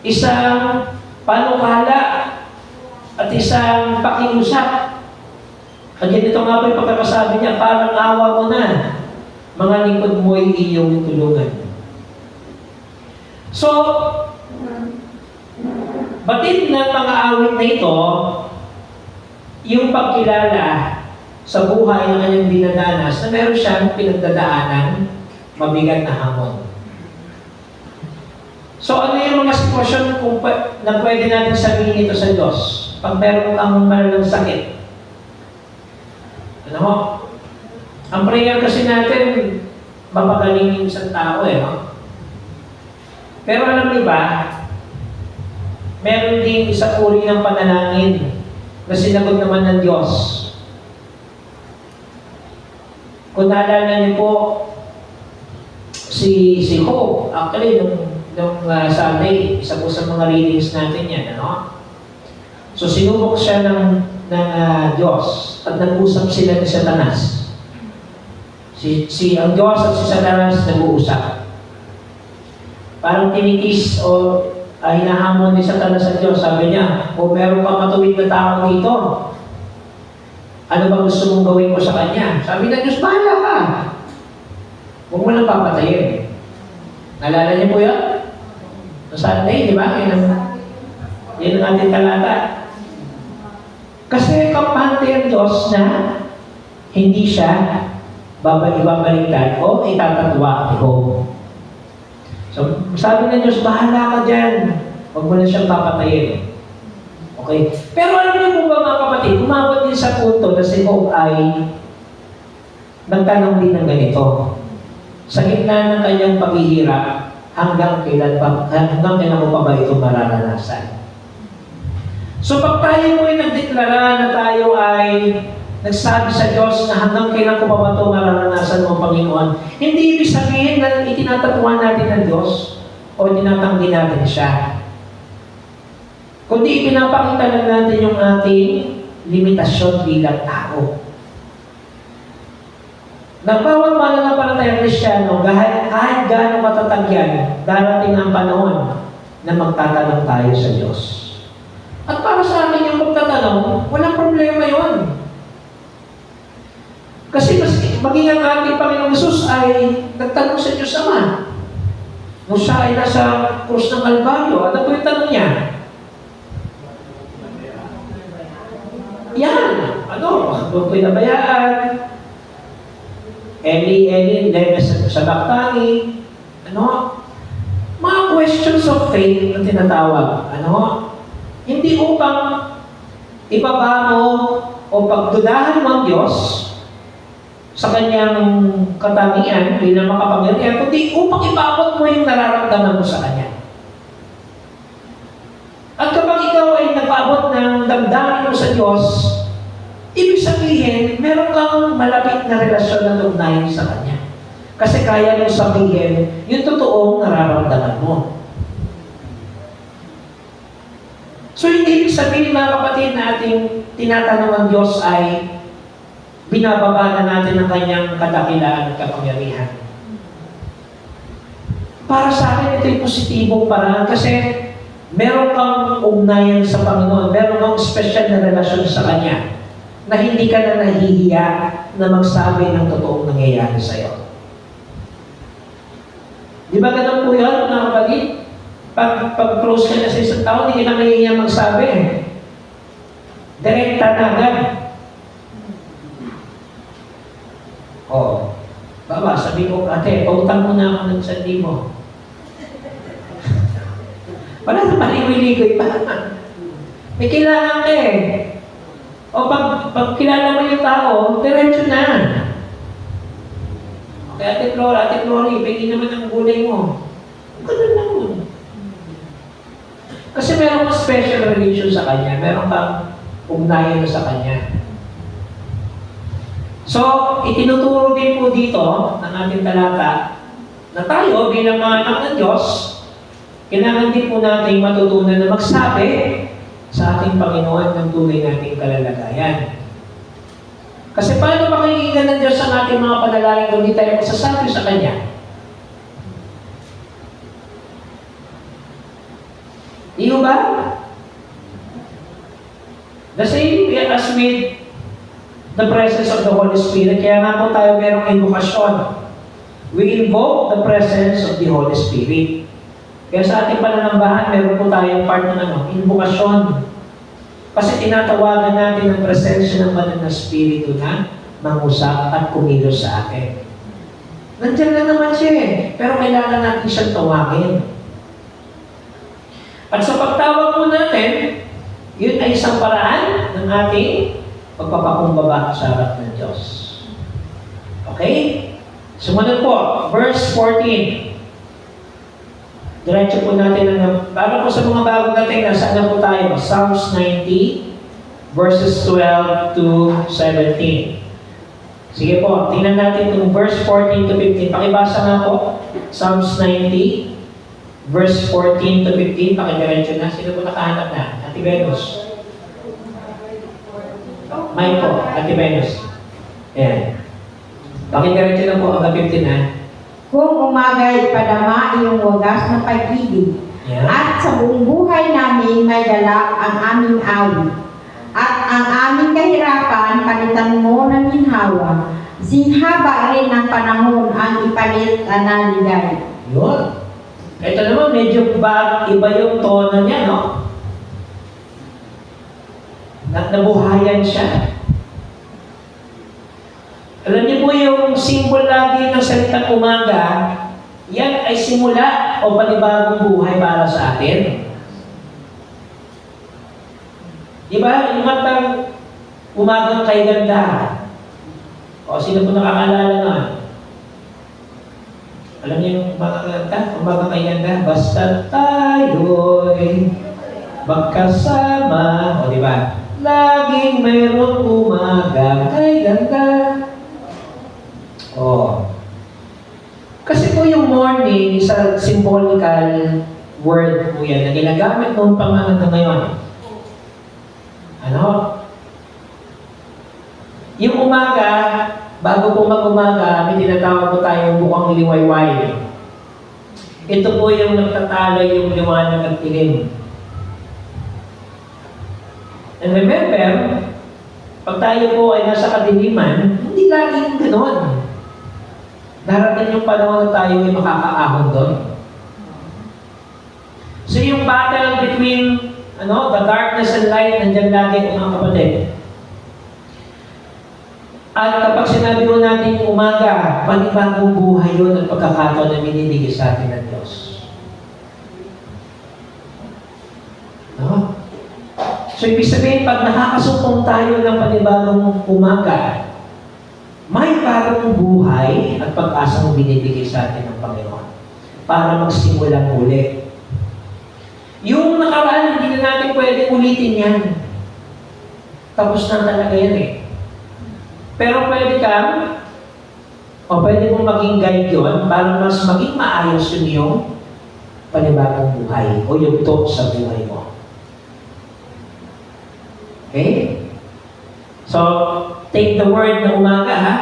isang panukala at isang pakiusap. At ganito nga po yung pagkakasabi niya, parang awa mo na, mga lingkod mo ay iyong tulungan. So, batid ng mga awit na ito, yung pagkilala sa buhay ng kanyang dinadanas na meron siyang pinagdadaanan, mabigat na hamon. So, ano yung mga sitwasyon na pwede natin sabihin ito sa Diyos? Pag meron kang malalang sakit. Ano mo? Ang prayer kasi natin, mapagaling yung isang tao no? Pero alam niyo ba, meron din isang uri ng panalangin na sinagot naman ng Diyos. Kung naalala niyo po, si Hope, actually, nung Sunday, isa po sa mga readings natin yan, ano? So, sinubok siya ng Diyos at nag-usap sila ni Satanas. Ang Diyos at si Satanas nag-uusap. Parang tinitis o hinahamon ni Satanas sa Diyos. Sabi niya, meron ka matuwid na tao dito. Ano ba gusto mong gawin ko sa kanya? Sabi ng Diyos, bahala ka. Huwag mo lang papatayin. Nalala niyo po yun? Sa Sunday, di ba? Yan ang ating talata. Kasi kampante ang Diyos na hindi siya ibabaliktad o itatatwa ni Hope. So, sabi ng Diyos, bahala ka dyan. Huwag mo na siyang papatayin. Okay? Pero alam niyo po ba mga kapatid, umabot din sa punto na si Hope ay nagtanong din ng ganito. Sa gitna ng kanyang paghihirap, hanggang kailan mo pa ba ito mararanasan? So pag tayo mo ay nagdeklara na tayo ay nagsabi sa Diyos na hanggang kailan ko pa ba ito mararanasan mo, Panginoon, hindi ibig sabihin na itinatatuan natin ng Diyos o tinatanggi natin siya. Kundi ipinapakita lang natin yung ating limitasyon bilang tao. Nagpawag mananampalatayang Kristiyano, kahit gaano katatag yan, darating ang panahon na magtatanong tayo sa Diyos. At para sa amin yung pagtatanong, walang problema yon. Kasi maging ang ating Panginoong Jesus ay nagtanong sa Diyos Ama. Nung siya ay nasa krus ng Kalbaryo, ano po yung tanong niya? Yan! Ano? Doon po'y nabayaan. Eli, leme sa baktani. Ano? Mga questions of faith na tinatawag. Ano? Hindi upang ibaba mo o pagdudahan mo ang Diyos sa kanyang katangian bilang makapangyarihan, kundi upang ipabot mo yung nararamdaman mo sa Kanya. At kapag ikaw ay nagpaabot ng damdamin mo sa Diyos, ibig sabihin, meron kang malapit na relasyon na ugnayan sa Kanya. Kasi kaya mo sabihin yung totoong nararamdaman mo. So, hindi ibig sabihin, mga kapatid, na ating tinatanong ang Diyos ay binababa na natin ang Kanyang kadakilaan at kapangyarihan. Para sa akin, ito'y positibong paraan kasi meron kang ugnayan sa Panginoon, meron kang special na relasyon sa Kanya na hindi ka na nahihiya na magsabi ng totoong nangyayari sa iyo. Di ba ganun po yan, mga kapatid? pag close ka na sa isang tao, hindi ka na mahihiya magsabi. Direkta na agad. Baba, sabi ko, ate, pautang mo na ako ng 1,000. Wala na paligoy-ligoy pa. May kailangan ka eh. O pag kilala mo yung tao, diretso na. Okay, Ate Flori, pwede naman ang gulay mo. Ganun lang yun. Kasi meron kang special relation sa kanya, meron kang ugnayan sa kanya. So, itinuturo din po dito ng ating talata na tayo bilang mga anak ng Diyos, kailangan din po natin matutunan na magsabi sa ating Panginoon ng tunay nating kalalagayan. Kasi paano makikinggan ng Diyos ang ating mga panalangin kung di tayo magsasabi sa Kanya? Di ba? The same as with the presence of the Holy Spirit. Kaya nga po tayo merong invokasyon. We invoke the presence of the Holy Spirit. Kaya sa ating pananambahan, meron po tayong part ng invokasyon. Kasi tinatawagan natin ang presensya ng banal na Espiritu na mangusap at kumilos sa atin. Nandiyan lang naman siya eh. Pero kailangan natin siyang tawagin. At sa pagtawag po natin, yun ay isang paraan ng ating pagpapakumbaba sa harap ng Diyos. Okay? Sumunod po, verse 14. Diretso po natin para po sa mga bagong dating, nasaan na po tayo? Psalms 90, verses 12 to 17. Sige po, tingnan natin itong verse 14 to 15. Pakibasa nga po. Psalms 90, verse 14 to 15. Pakidiretso na. Sino po nakahanap na? Ate Venus. Mike po, Ate Venus. Ayan. Pakidiretso na po hanggang 15 na. Kung umagay padama iyong wagas ng pag-ibig, at sa buong buhay namin may dala ang aming awit, at ang aming kahirapan palitan mo ng ginhawa, sinhaba rin ng panahon ang ipalit na ligay. Yun. Ito naman, medyo iba yung tono niya, no? Nabuhayan siya. Alam niyo po yung symbol lagi ng salitang umaga, yan ay simula o panibagong buhay para sa atin. Di ba? Yung matang umagang kay ganda. O sino po nakakalala na? Alam niyo yung umagang kay ganda? Basta tayo'y magkasama. O di ba? Laging mayroong umaga kay ganda. Oh. Kasi po yung morning, isang symbolical word po yan na ginagamit noong pangalan ngayon. Ano? Yung umaga, bago po mag-umaga, may tinatawag po tayong bukang liwayway. Ito po yung nagtatalo yung liwanag at dilim. And remember, pag tayo po ay nasa kadiliman, hindi laging ganoon. Darating yung panahon na tayo ay makakaahon doon. So yung battle between the darkness and light, nandiyan lagi mga kapatid. At kapag sinabi mo natin yung umaga, panibagong buhay yun at pagkakataon na binibigay sa atin ng Diyos. No? So ibig sabihin, pag nakakasumpong tayo ng panibagong umaga, may parang buhay at pag-asang binibigay sa atin ng Panginoon para magsimula muli. Yung nakaraan, hindi na natin pwede ulitin yan. Tapos na talaga yan eh. Pero pwede kang, o pwede mong maging guide yun para mas maging maayos yun yung panibagong buhay o yung talk sa buhay mo. Okay? So, take the word na umaga, ha?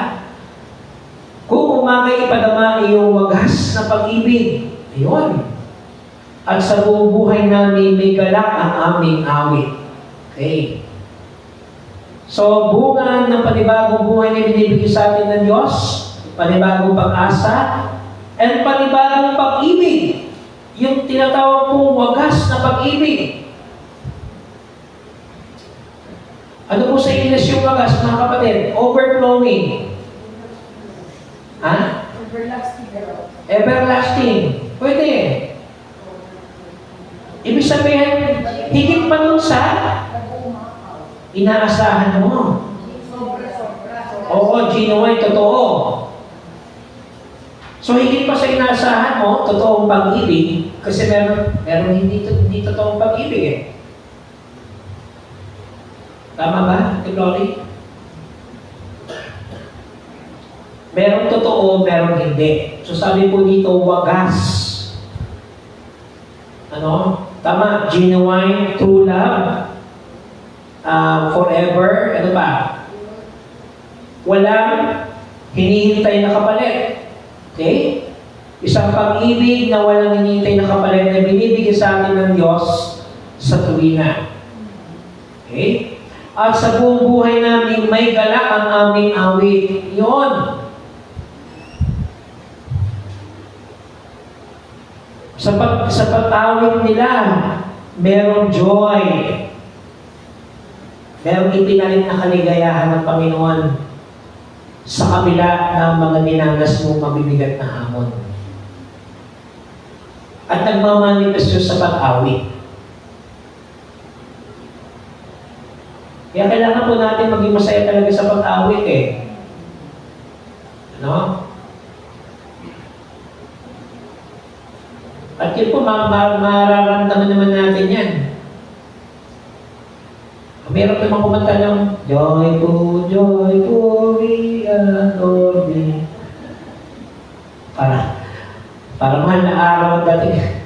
Kung umaga ipadama iyong wagas na pag-ibig, ayun. At sa buong buhay namin may galak ang aming awit. Okay. So, bunga ng panibagong buhay na binibigay sa atin ng Diyos, panibagong pag-asa, and panibagong pag-ibig yung tinatawag pong wagas na pag-ibig. Ano po sa English yung wagas, mga kapatid? Overflowing. Ha? Everlasting. Pwede. Ibig sabihin, higit pa nun sa inaasahan mo. Oo, genuine, totoo. So, higit pa sa inaasahan mo, totoong pag-ibig, kasi meron hindi totoong pag-ibig eh. Tama ba, Glory? Merong totoo, merong hindi. So, sabi po dito, wagas. Ano? Tama, genuine, true love, forever, ano ba? Walang hinihintay na kapalit. Okay? Isang pag-ibig na walang hinihintay na kapalit na binibigay sa atin ng Diyos sa tuwina. Okay? At sa buong buhay namin, may galak ang aming awit. Yun. Sa pag-awit nila, merong joy. Merong ipinalit na kaligayahan ng Panginoon sa kabila ng mga dinanas mong mabibigat na hamon. At nagmamanifest yun sa pag-awit. Kaya kailangan po natin maging masaya talaga sa pag-awit eh. Ano? At yun po, mararamdaman naman natin yan. Meron naman kumanta ng Joyful, we adore thee. Para mahal na araw ang dating.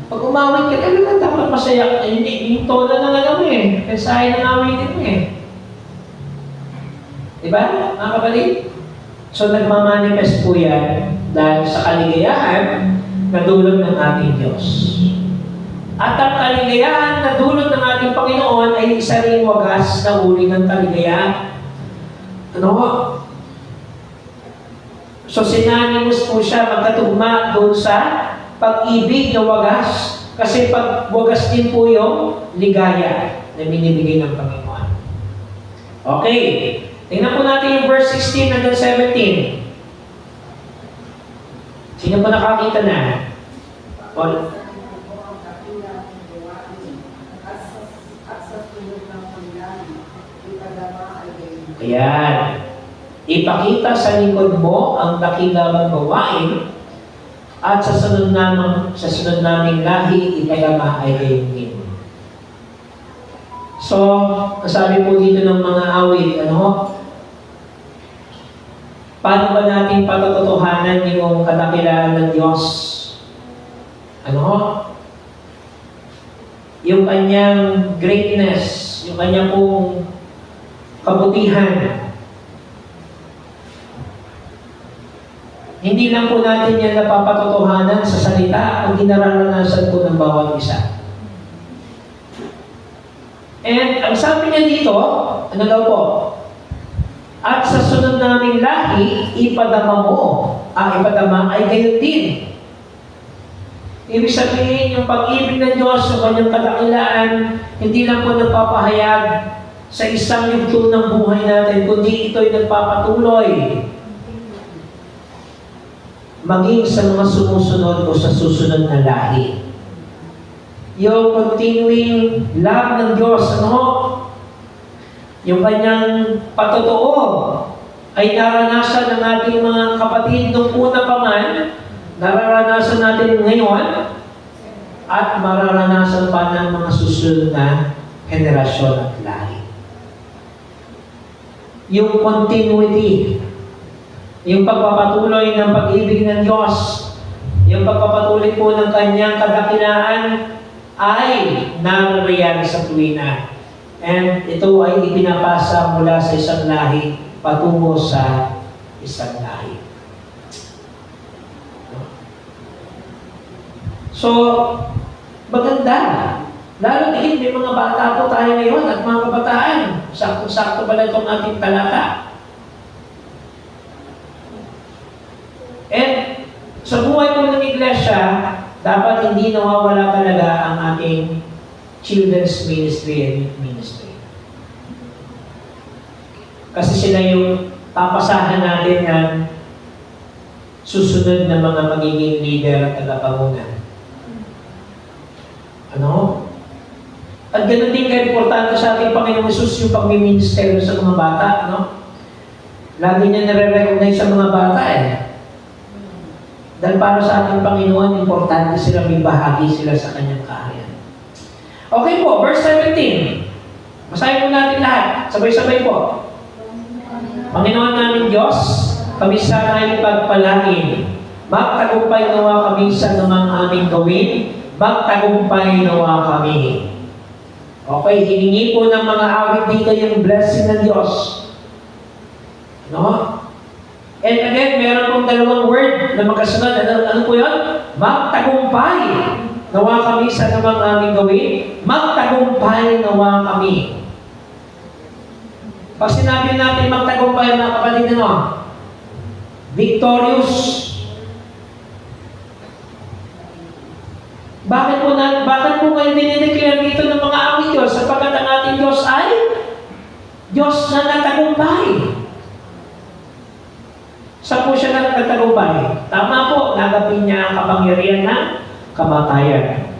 Pag umawit ka, talagang dapat masaya. Yung tono na lang mo eh. Pensahe na awitin mo eh. Diba, mga kapatid? So, nagmamanifest po yan dahil sa kaligayahan na dulot ng ating Diyos. At ang kaligayahan na dulot ng ating Panginoon ay isa ring wagas na uri ng kaligayahan. Ano? So, sinanimos po siya magkatugma doon sa pag-ibig na wagas. Kasi pag wagas din po yung ligaya na binibigay ng Panginoon. Okay. Tingnan po natin yung verse 16 hanggang 17. Sino po nakakita na? Ayan. Ipakita sa likod mo ang dakila mong gawain at sa sunod naming lahi, ipadama ay gayon din. So, kasabi po dito ng mga awit, ano? Paano ba natin patutuhanan yung kadakilaan ng Diyos? Ano? Yung kanyang greatness, yung kanyang pong kabutihan. Hindi lang po natin yan napapatotohanan sa salita ang ginararanasan po ng bawat isa. And ang sabi niya dito, ano daw po? At sa sunod naming lahi, ipadama mo. Ipadama ay gayon din. Ibig sabihin, yung pag-ibig ng Diyos, yung kanyang kadakilaan, hindi lang po nagpapahayag sa isang yugto ng buhay natin, kundi ito'y nagpapatuloy maging sa mga sumusunod o sa susunod na lahi. Yung continuing love ng Diyos, ano? Yung kanyang patotoo ay naranasan ng ating mga kapatid nung una pa man, nararanasan natin ngayon, at mararanasan pa ng mga susunod na henerasyon at lahi. Yung continuity, yung pagpapatuloy ng pag-ibig ng Diyos, yung pagpapatuloy po ng kanyang kadakilaan ay naririyan sa tuwina. And ito ay ipinapasa mula sa isang lahi patungo sa isang lahi. So, maganda. Lalo tingin, may mga bata po tayo ngayon at mga kabataan. Sakto-sakto pala itong ating talata. And sa buhay po ng iglesia, dapat hindi nawawala talaga ang ating children's ministry and youth ministry. Kasi sila yung papasahan natin ng susunod na mga magiging leader at tagapangunan. Ano? At ganoon din ka-importante sa ating Panginoong Hesus yung pagmiministero sa mga bata, no? Lagi niya nare-recognize sa mga bata Dahil para sa ating Panginoon, importante sila, may bahagi sila sa kanyang kaharian. Okay po, verse 17. Basahin po natin lahat. Sabay-sabay po. Panginoon namin Diyos, kami sana ay pagpalain. Magtagumpay nawa kami sa namang aming gawin. Magtagumpay nawa kami. Okay, hiningi po ng mga awit dito yung blessing ng Diyos. No? And again, meron pong dalawang word na magkasunod. Ano po yun? Magtagumpay nawa kami sa namang aming gawin. Magtagumpay nawa kami. Pag sinabi natin magtagumpay, mga kapatid, victorious. Bakit po ngayon dinideclare dito ng mga awit Diyos? Sapagkat ang ating Diyos ay Diyos na nagtagumpay. Saan po siya nagtagumpay? Tama po, nagapin niya ang kapangyarihan ng kamatayan.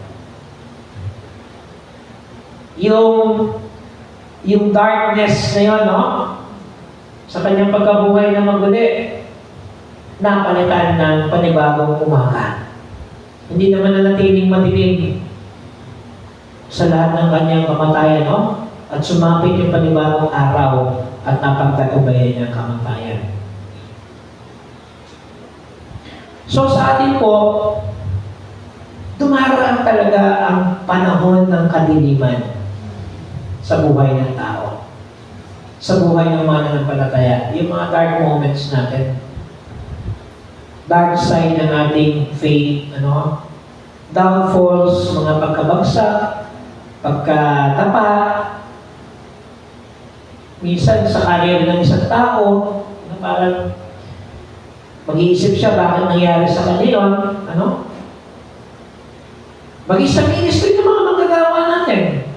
Yung darkness na yun, sa kanyang pagkabuhay na maguli, napalitan ng panibagong umaga. Hindi naman nanatiling madilim sa lahat ng kanyang kamatayan, at sumapit yung panibagong araw at napagtagumpayan niya ang kamatayan. So sa atin po, dumaraan talaga ang panahon ng kadiliman sa buhay ng tao. Sa buhay ng mananampalataya. Yung mga dark moments natin. Dark side ng ating faith, downfalls, mga pagkabagsak, pagkatapa, minsan sa career ng isang tao, parang mag-iisip siya bakit nangyari sa kanila, maging sa ministry ng mga magagawa natin.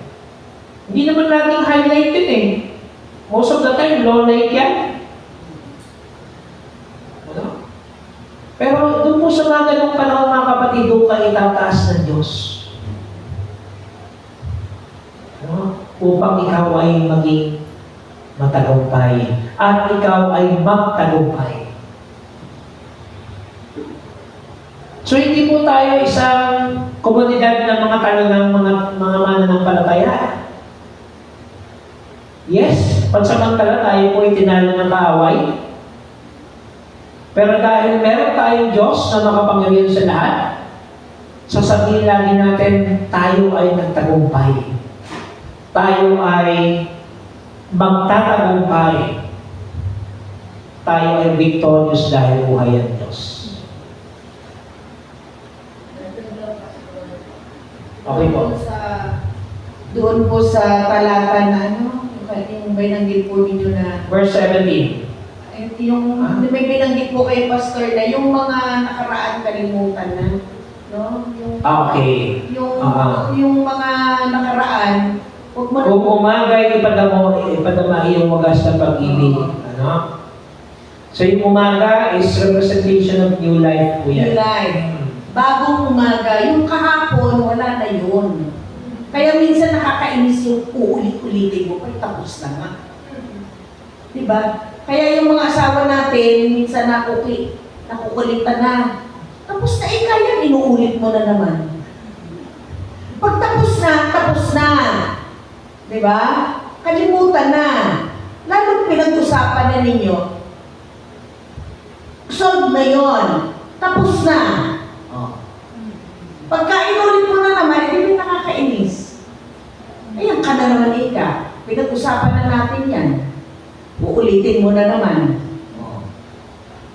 Hindi naman laging highlighted Most of the time, low light yan. Pero doon po sa mga ganong panahon, mga kapatid, doon ka itataas ng Diyos. Upang ikaw ay maging matagumpay. At ikaw ay magtagumpay. So hindi po tayo isang komunidad ng mga talagang mga mananampalataya. Yes, pansamantala tayo po itinalo ng kaaway. Pero dahil meron tayong Diyos na makapangyarihan sa lahat, sasabihin lagi natin, tayo ay nagtagumpay. Tayo ay magtatagumpay. Tayo ay victorious dahil buhay ang Diyos. Okay po. Doon po sa talata na yung binanggit po ninyo na Verse 17. yung may binanggit po kay Pastor na yung mga nakaraan kalimutan na, Okay. Yung mga nakaraan, huwag mo Kung umagay, ipadama iyong wagas ng pag-ibig. So yung umaga is representation of new life po yan. New life. Bagong umaga, yung kahapon, wala na yun. Kaya minsan nakakainis yung uulit-ulitin mo, ay tapos na nga. Diba? Kaya yung mga asawa natin, minsan nakukulitan na. Tapos na kaya inuulit mo na naman. Pag tapos na. Diba? Kalimutan na. Lalo pinag-usapan na ninyo. Solve na yon. Tapos na. Pagka inulit mo na naman, hindi nakakainis. Ayan ka na naman Pinag-usapan na natin yan. Uulitin mo na naman.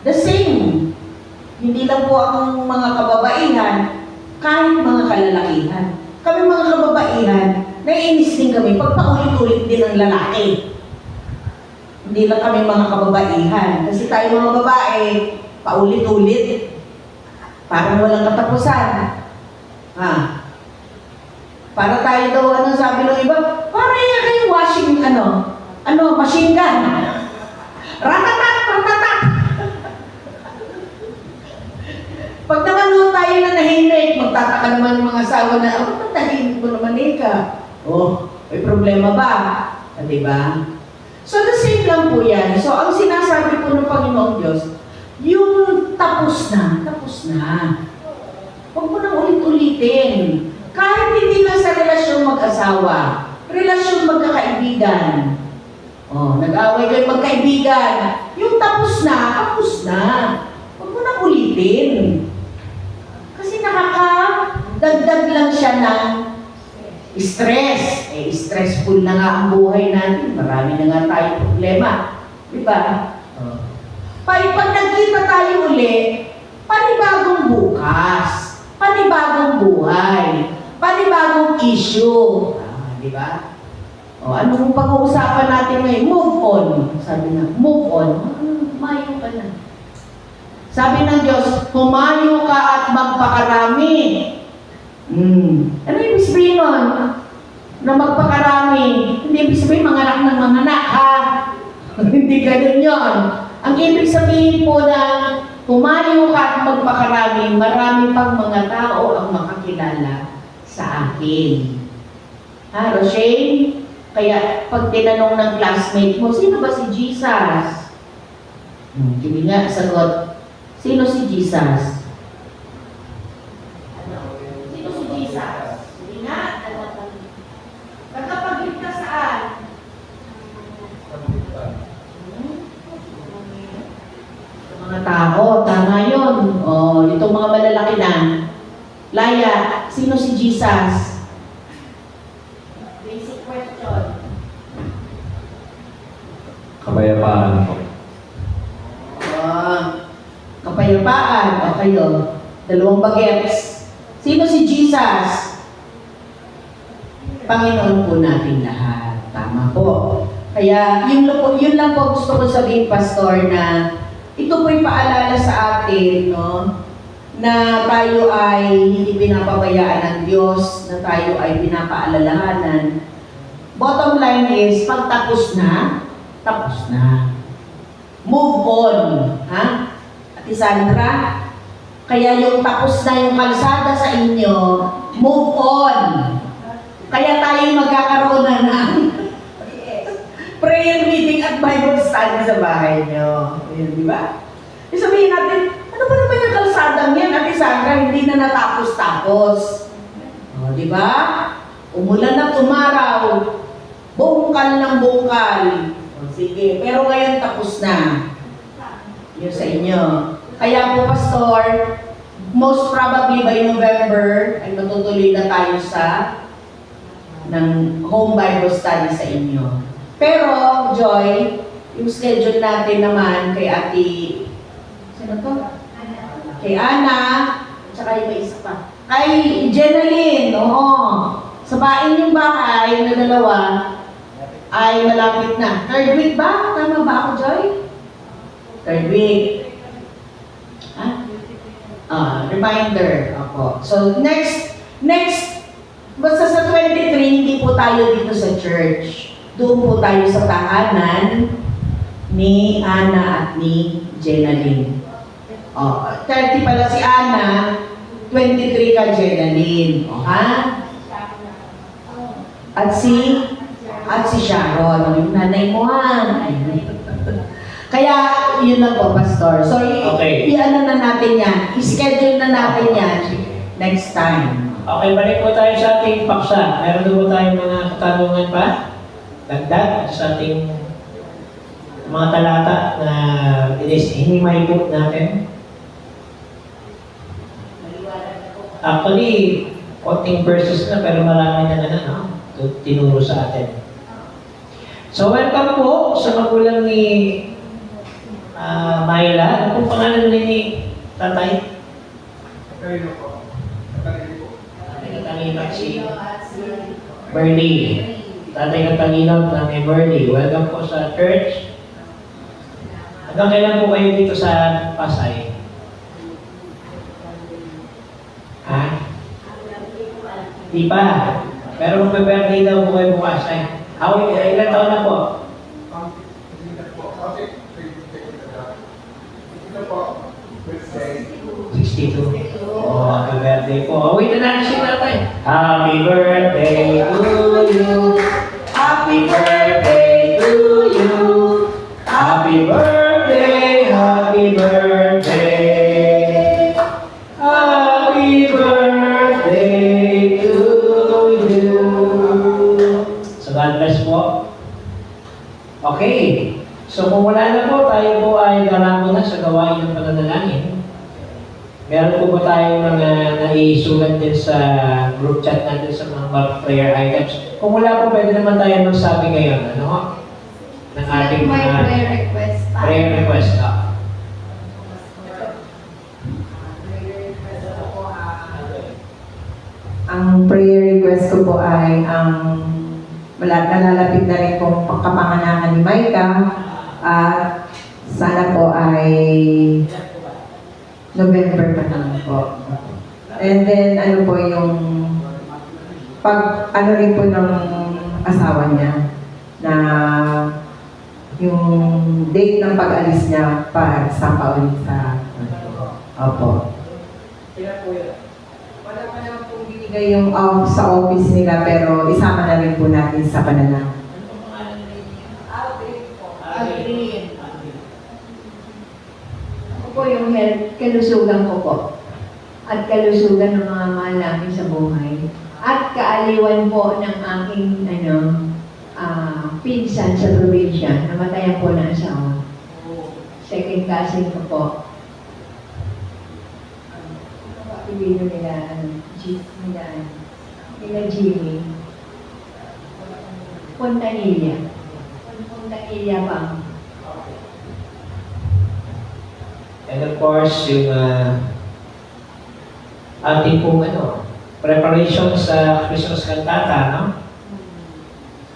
The same. Hindi lang po ang mga kababaihan, kahit mga kalalakihan. Kami mga kababaihan, naiinis din kami pag paulit-ulit din ang lalaki. Hindi lang kami mga kababaihan. Kasi tayo mga babae, paulit-ulit. Parang walang katapusan. Para tayo daw, ano sabi ng iba? Para yan kayong washing, machine gun. Ratatak, ratatak. Pag naman doon tayo na nahinig, magtataka naman yung mga asawa na, ba't nahinig mo naman ka? May problema ba? Diba? So the same lang po yan. So ang sinasabi po ng Panginoong Diyos, yung tapos na. Huwag mo nang ulit-ulitin. Kahit hindi lang sa relasyon mag-asawa, relasyon magkakaibigan. Nag-away kayo magkaibigan. Yung tapos na. Huwag mo nang ulitin. Kasi nakakadagdag lang siya ng stress. Stressful na nga ang buhay natin. Marami na nga tayong problema. Diba? Pag nagkita tayo uli, panibagong bukas, panibagong buhay, panibagong issue. Diba? Anong pag-uusapan natin ngayon? Move on. Sabi na, move on. Humayo ka na. Sabi ng Diyos, humayo ka at magpakarami. Ano ibig sabihin nun? Na magpakarami. Hindi ibig sabihin manganak ng mga anak, ha? Hindi ganun yun. Ang ibig sabihin po na humayo ka at magpakarami, marami pang mga tao ang makakilala sa akin. Ha, Roshane? Kaya pag tinanong ng classmate mo, sino ba si Jesus? Hindi nga, sagot. Sino si Jesus? Sino si Jesus? Hindi nga. Nagkapagligtas saan? Mga tao, tama yun. Itong mga malalaki na. Laya, sino si Jesus? Basic question. Kapayapaan po. Kapayapaan. O kayo. Dalawang bagets. Sino si Jesus? Panginoon po natin lahat. Tama po. Kaya yun lang po gusto ko sabihin, Pastor, na ito po'y paalala sa atin, no? Na tayo ay hindi pinapabayaan ng Diyos, na tayo ay pinapaalalahanan. Bottom line is, pag tapos na, tapos na. Move on. Ha? Ate Sandra? Kaya yung tapos na yung kalsada sa inyo, move on. Kaya tayo magkakaroon na ng prayer meeting at Bible study sa bahay nyo. Ayan, di ba? Sabihin natin, ano ba naman yung kalsadang yan? Ate Sandra, hindi na natapos-tapos. Di ba? Umulan at umaraw. Bungkal ng bungkal. Sige, pero ngayon tapos na. Yun sa inyo. Kaya po, Pastor, most probably by November, ay matutuloy na tayo sa ng home Bible study sa inyo. Pero, Joy, yung schedule natin naman kay Ate, sino to? Kay Ana, tsaka yung may isa pa. Kay Jenaline, sabain yung bahay na dalawa ay malapit na. 3rd week ba? Tama ba ako, Joy? 3rd week. Reminder. Ako. So, next, basta sa 23, hindi po tayo dito sa church. Doon po tayo sa tahanan ni Ana at ni Jenaline. 30 pala si Ana, 23 ka Jenaline. Ha? At si Sharon, yung nanay mo, ha? Kaya, yun lang po, Pastor. So, i-ano na natin yan. I-schedule na natin yan next time. Okay, balik po tayo sa ating paksa. Meron doon po tayong mga katanungan pa? Dagdag sa ating mga talata na hinimay po natin. Actually, konting verses na pero marami na tinuro sa atin. So, welcome po sa magulang ni Myla. Ano pong pangalan ni Tatay? Tatay po. Tatay si Bernie. Tatay ng Panginoon na ni Bernie. Welcome po sa church. Hanggang kailan po kayo dito sa Pasay? Ha? Di pa. Pero magpe-birthday daw po kayo bukas. Ilan taon na po? 62. Oh, happy birthday po. Wait na natin siya natin. Happy birthday to you. Happy birthday to you. Happy birthday, happy birthday. Happy birthday to you. So God bless po. Okay. So kung wala na po, tayo po ay darako na sa gawain ng pananalangin. Meron po ba tayong mga naisulat din sa group chat natin sa mga prayer items? Kung wala po, pwede naman tayo magsabi ngayon. Ano? Ng ating May mga prayer request. prayer request. Ang prayer request ko po ay nalalapit na rin pong kapanganakan ni Micah at sana po ay November pa naman po. And then ano po yung ano rin po ng asawa niya na yung date ng pag-alis niya para sa paulit sa opo. Wala pa naman pong binigay yung sa office nila pero isama na rin po natin sa panalangin. Ako po yung health, kalusugan ko po. At kalusugan ng mga mahal namin sa buhay. At kaaliwan po ng aking pinsan sa probinsya. Namatayan po ng asawa. Second cousin ko po. Ibino nila, nila Jimmy. Fontanilla. Fontanilla pa. And of course, yung ating pong preparation sa Christmas cantata, no?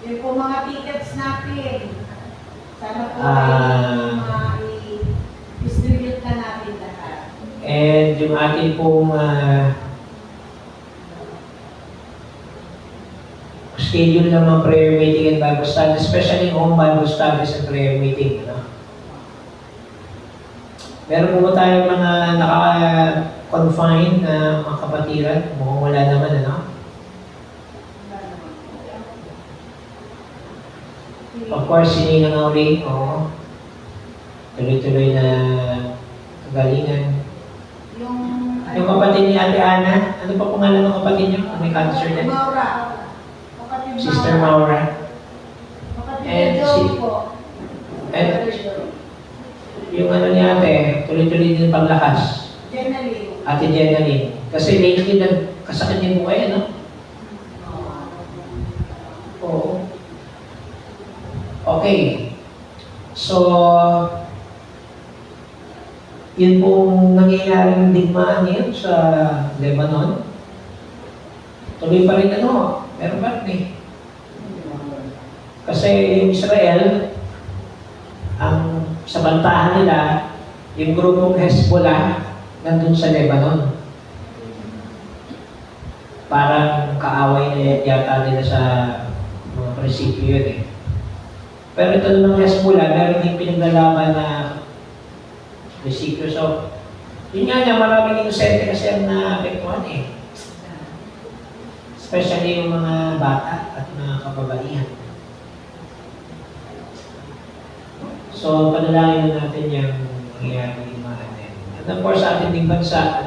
Yung po mga tickets natin. Sana po i-distribute na natin lahat. And yung ating pong schedule ng mga prayer meeting and Bible study, especially yung home Bible studies and prayer meeting, no? Meron po ba tayong mga naka-confine na mga kapatiran? Mukhang wala naman, ano? Of course, si Nina Ngauri, oo. Tuloy-tuloy na kagalingan. Yung kapatid ni Ate Ana, ano pa pangalan ng kapatid niyo? May cancer din? Maura. Sister Maura. And yung ni ate, tuloy-tuloy din paglakas. Jenalyn. Ate Jenalyn. Kasi lately nagkasakit din po kayo, no? Oo. Okay. So, yun pong nangyayaring digmaan ngayon sa Lebanon. Tuloy pa rin meron ba rin? Kasi yung Israel, sa bantahan nila, yung grupong Hezbollah nandun sa Lebanon. Parang kaaway na yata nila sa mga prinsipyo yun eh. Pero ito namang Hezbollah, meron din pinaglalaban na prinsipyo. So, yun nga maraming inosente kasi ang naapektuhan eh. Especially yung mga bata at mga kababaihan. So, panalangin na natin yung nangyayari ng mga atin. And of course, sa ating ding bansa,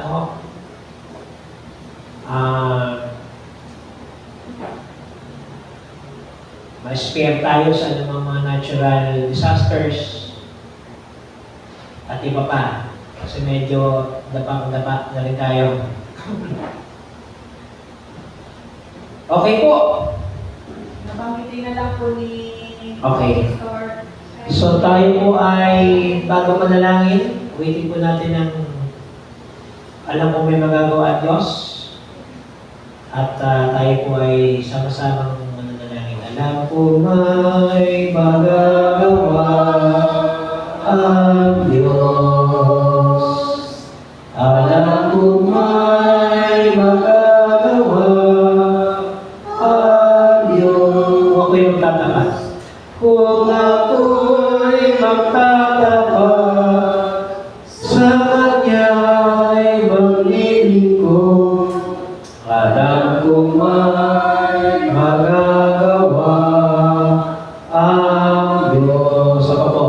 ma-spare tayo sa mga natural disasters at iba pa. Kasi medyo dapa na rin tayo. Okay po. Nabanggitin na lang po ni Okay. So tayo po ay bago manalangin, waiting po natin ng alam ko may magagawa at Diyos. At tayo po ay sama-samang manalangin. Alam ko may magagawa ang Diyos. Alam ko may magagawa Alam kong may magagawa ang Diyos. Ako po.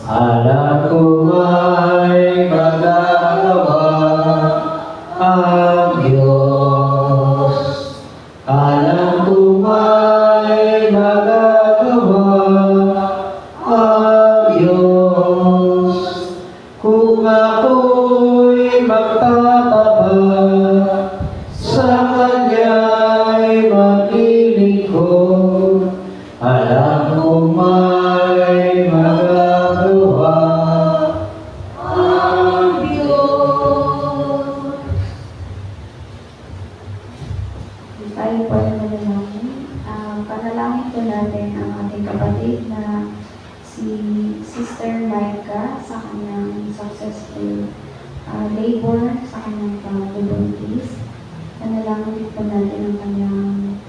Alam kong may magagawa ang Diyos. Alam kong may magagawa ang Diyos. Kung ako'y magtatapat sa Kanya'y maglilingkod, alam kong may magagawa ang Diyos. Tayo po ay manalangin. Panalangin po natin ang ating kapatid na si Sister Laika sa kanyang successful labor sa kanyang pag-buntis. Panalangin po natin ang kanyang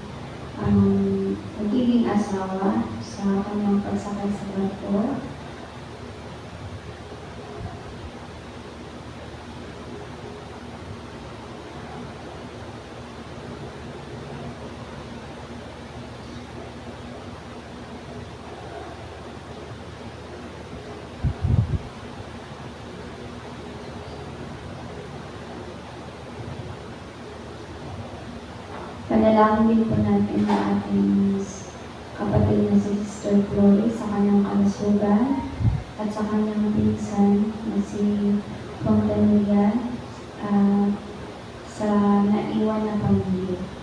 magiging asawa sa kanyang pagsakay sa barko. Panalangin din po natin ang ating kapatid na si Sister Chloe sa kanyang kalusugan at sa kanyang pinsan na si Fontanilla sa naiwan na pamilya.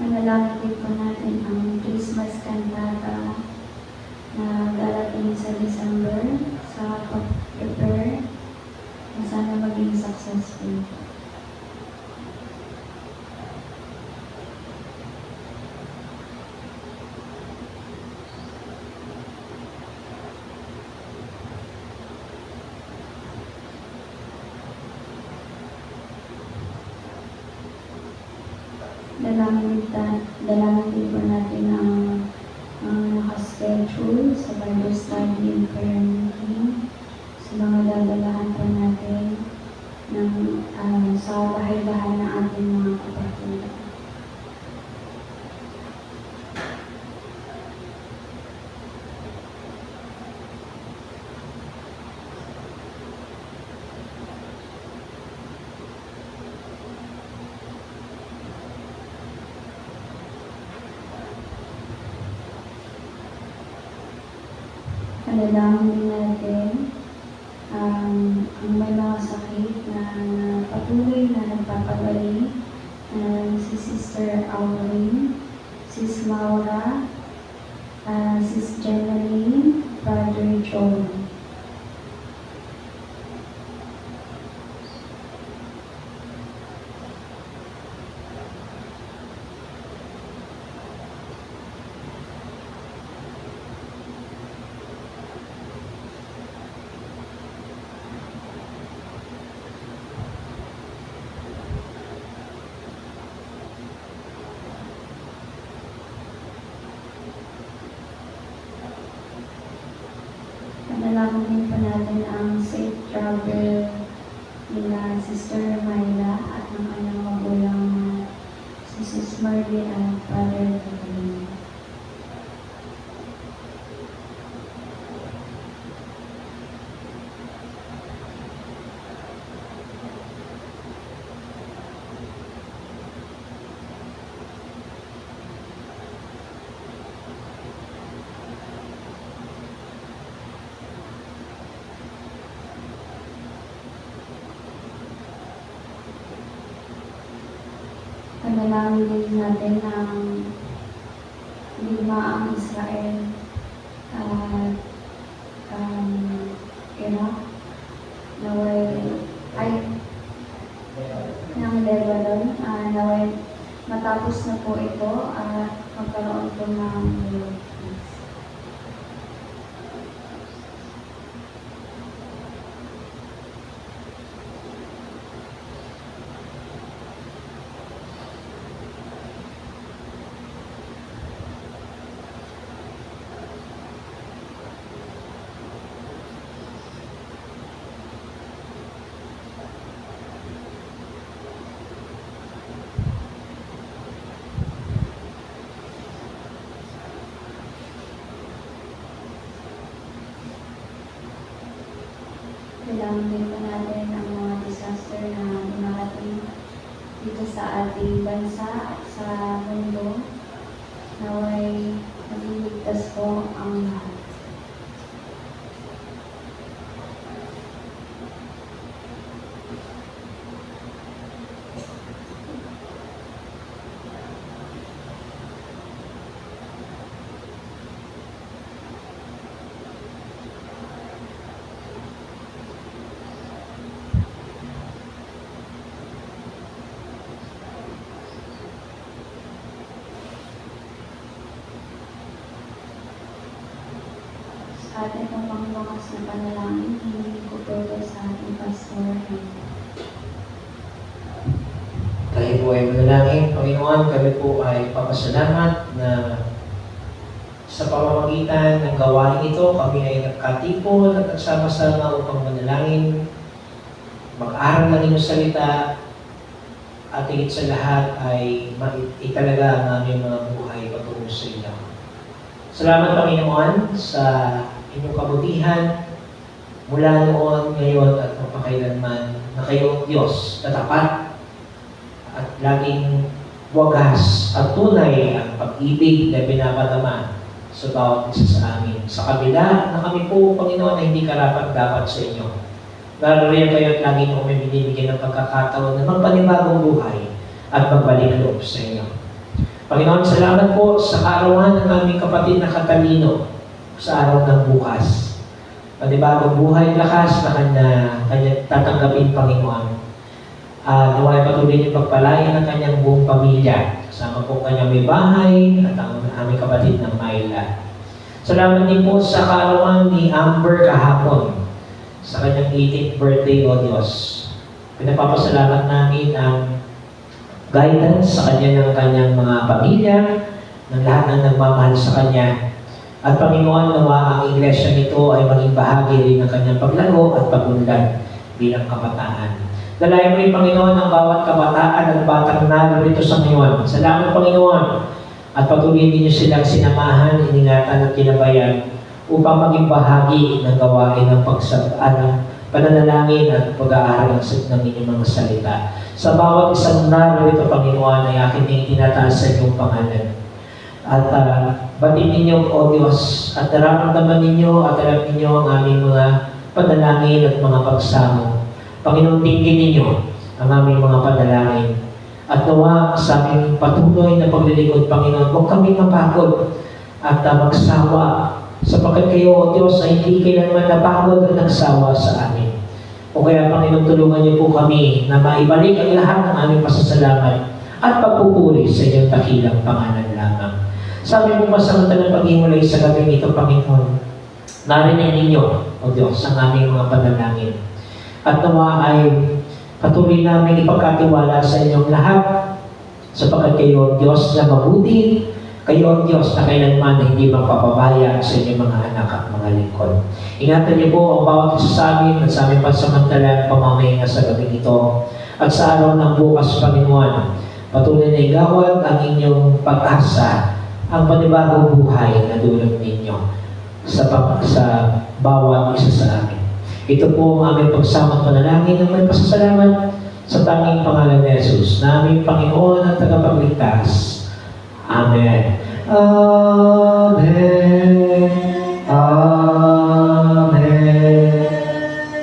Manalangin din po natin ang Christmas cantata na darating sa December sa pag-prepare na sana maging successful. Dalangin din po natin ang nakaschedule sa Bible study and prayer meeting, sa mga dadalahan po natin sa bahay-bahay ng ating mga kapatid. Panalangin din natin ang may mga sakit na patuloy na nagpapagaling, si Sister Aureline, Sis Laura, Sis Jeneline, Brother John. Panalangin din po natin ang safe travel nila Sister Myla at ng kanyang magulang si Sis Marley at Brother Gabriel. Panalangin din natin ang digmaang Israel at Iraq ng Lebanon. Naway matapos na po ito at magkaroon po ng Kailangan din po natin ang mga disaster na dumarating dito sa ating bansa at sa mundo. Naway magligtas po ang lahat. Sa ating pong panglakas na panalangin, hindi ko pero sa ating pastor. Tayo po ay manalangin. Panginoon, kami po ay papasalamat na sa pamamagitan ng gawain ito, kami ay nagkatipon at nagsama-sama upang manalangin, mag-aral ng inyong salita, at higit sa lahat ay italaga ang aming mga buhay patungo sa inyo. Salamat, Panginoon, sa inyong kabutihan mula noon, ngayon at magpakailanman na kayo, Diyos, na tapat at laging wagas at tunay ang pag-ibig na pinapadama sa bawat isa sa amin. Sa kabila na kami po, Panginoon, na hindi karapat-dapat sa inyo. Naroon kayo at lagi mo may binibigyan ng pagkakataon na magpanibagong buhay at magbalik loob sa inyo. Panginoon, salamat po sa kaarawan ng aming kapatid na Katalino sa araw ng bukas. Panibagong buhay, lakas na kanya tatanggapin, Panginoon. Naway patuloy niyo pagpalayan ang kanyang buong pamilya. Kasama po kanyang may bahay at ang aming kapatid ng Mayla. Salamat din po sa kaarawan ni Amber kahapon sa kanyang 18th birthday, O Diyos. Pinapapasalamat namin ang guidance sa kanya ng kanyang mga pamilya, ng lahat ng nagmamahal sa kanya. At Panginoon, nawa ang iglesia nito ay maging bahagi rin ng kanyang paglago at pagunlad bilang kabataan. Dalayan mo rin, Panginoon, ang bawat kabataan at batang narito sa ngayon. Salamat, Panginoon, at patuloy ninyo silang sinamahan, iningatan at kinabayan upang maging bahagi ng gawain ng pananalangin at pag-aaral ng inyong mga salita. Sa bawat isang narito, Panginoon, ay akin din tinataas sa inyong pangalan. At batin ninyo, O Diyos, at nararamdaman ninyo at alam ninyo ang aming mga panalangin at mga pagsamo. Panginoon, tingin ninyo ang aming mga panalangin. At nawa sa aming patuloy na paglilingkod, Panginoon, huwag kami mapagod at magsawa sapagkat kayo, O Diyos, ay hindi kailanman napagod at nagsawa sa amin. O kaya, Panginoon, tulungan niyo po kami na maibalik ang lahat ng aming pasasalamat at pagpupuri sa inyong dakilang pangalan lamang. Sa aming pong masamantalang pag-iwalay sa gabi nito, Panginoon, narinig ninyo, O Diyos, ang aming mga panalangin. At nawa ay patuloy namin ipagkatiwala sa inyong lahat sapagkat kayo, Diyos, na mabuti, kayo, Diyos, na kailanman hindi magpapabaya sa inyong mga anak at mga lingkod. Ingatan niyo po ang bawat isa sa amin at sa aming pansamantalang pamamahinga sa gabi ito at sa araw ng bukas, Panginoon. Patuloy na igawad ang inyong pag-asa, ang panibagong buhay na dulot ninyo sa bawat isa sa amin. Ito po ang aming pagsama at panalangin ng may pasasalamat sa tanging pangalan ni Jesus, na aming Panginoon at tagapagligtas. Amen. Amen. Amen.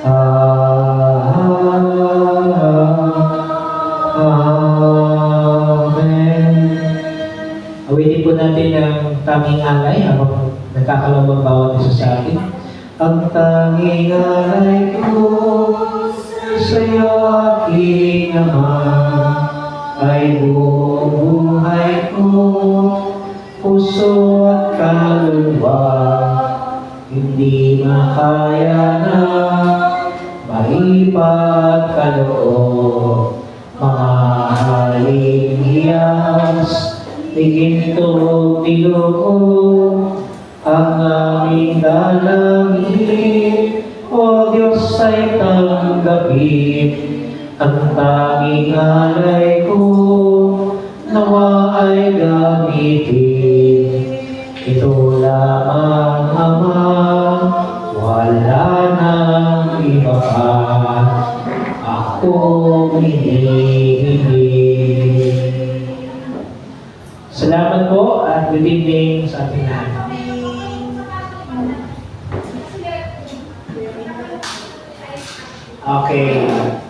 Amen. Awitin po natin ang tanging alay habang nagkakalawang bawat isa sa atin. Ang tanging alay ko sa'yo, aking Ama, ay buong buhay ko, puso at kaluluwa, hindi makaya na maipagkaloob. Mga haling hiyas, tigintog tiluko, ang aming dalangin, O Diyos, ay tanggapin. Ang tanging alay ko, nawa ay gamitin. Ito lamang, Ama, wala nang iba pa. kung hindi. Salamat po at good evening sa ating lahat. Okay.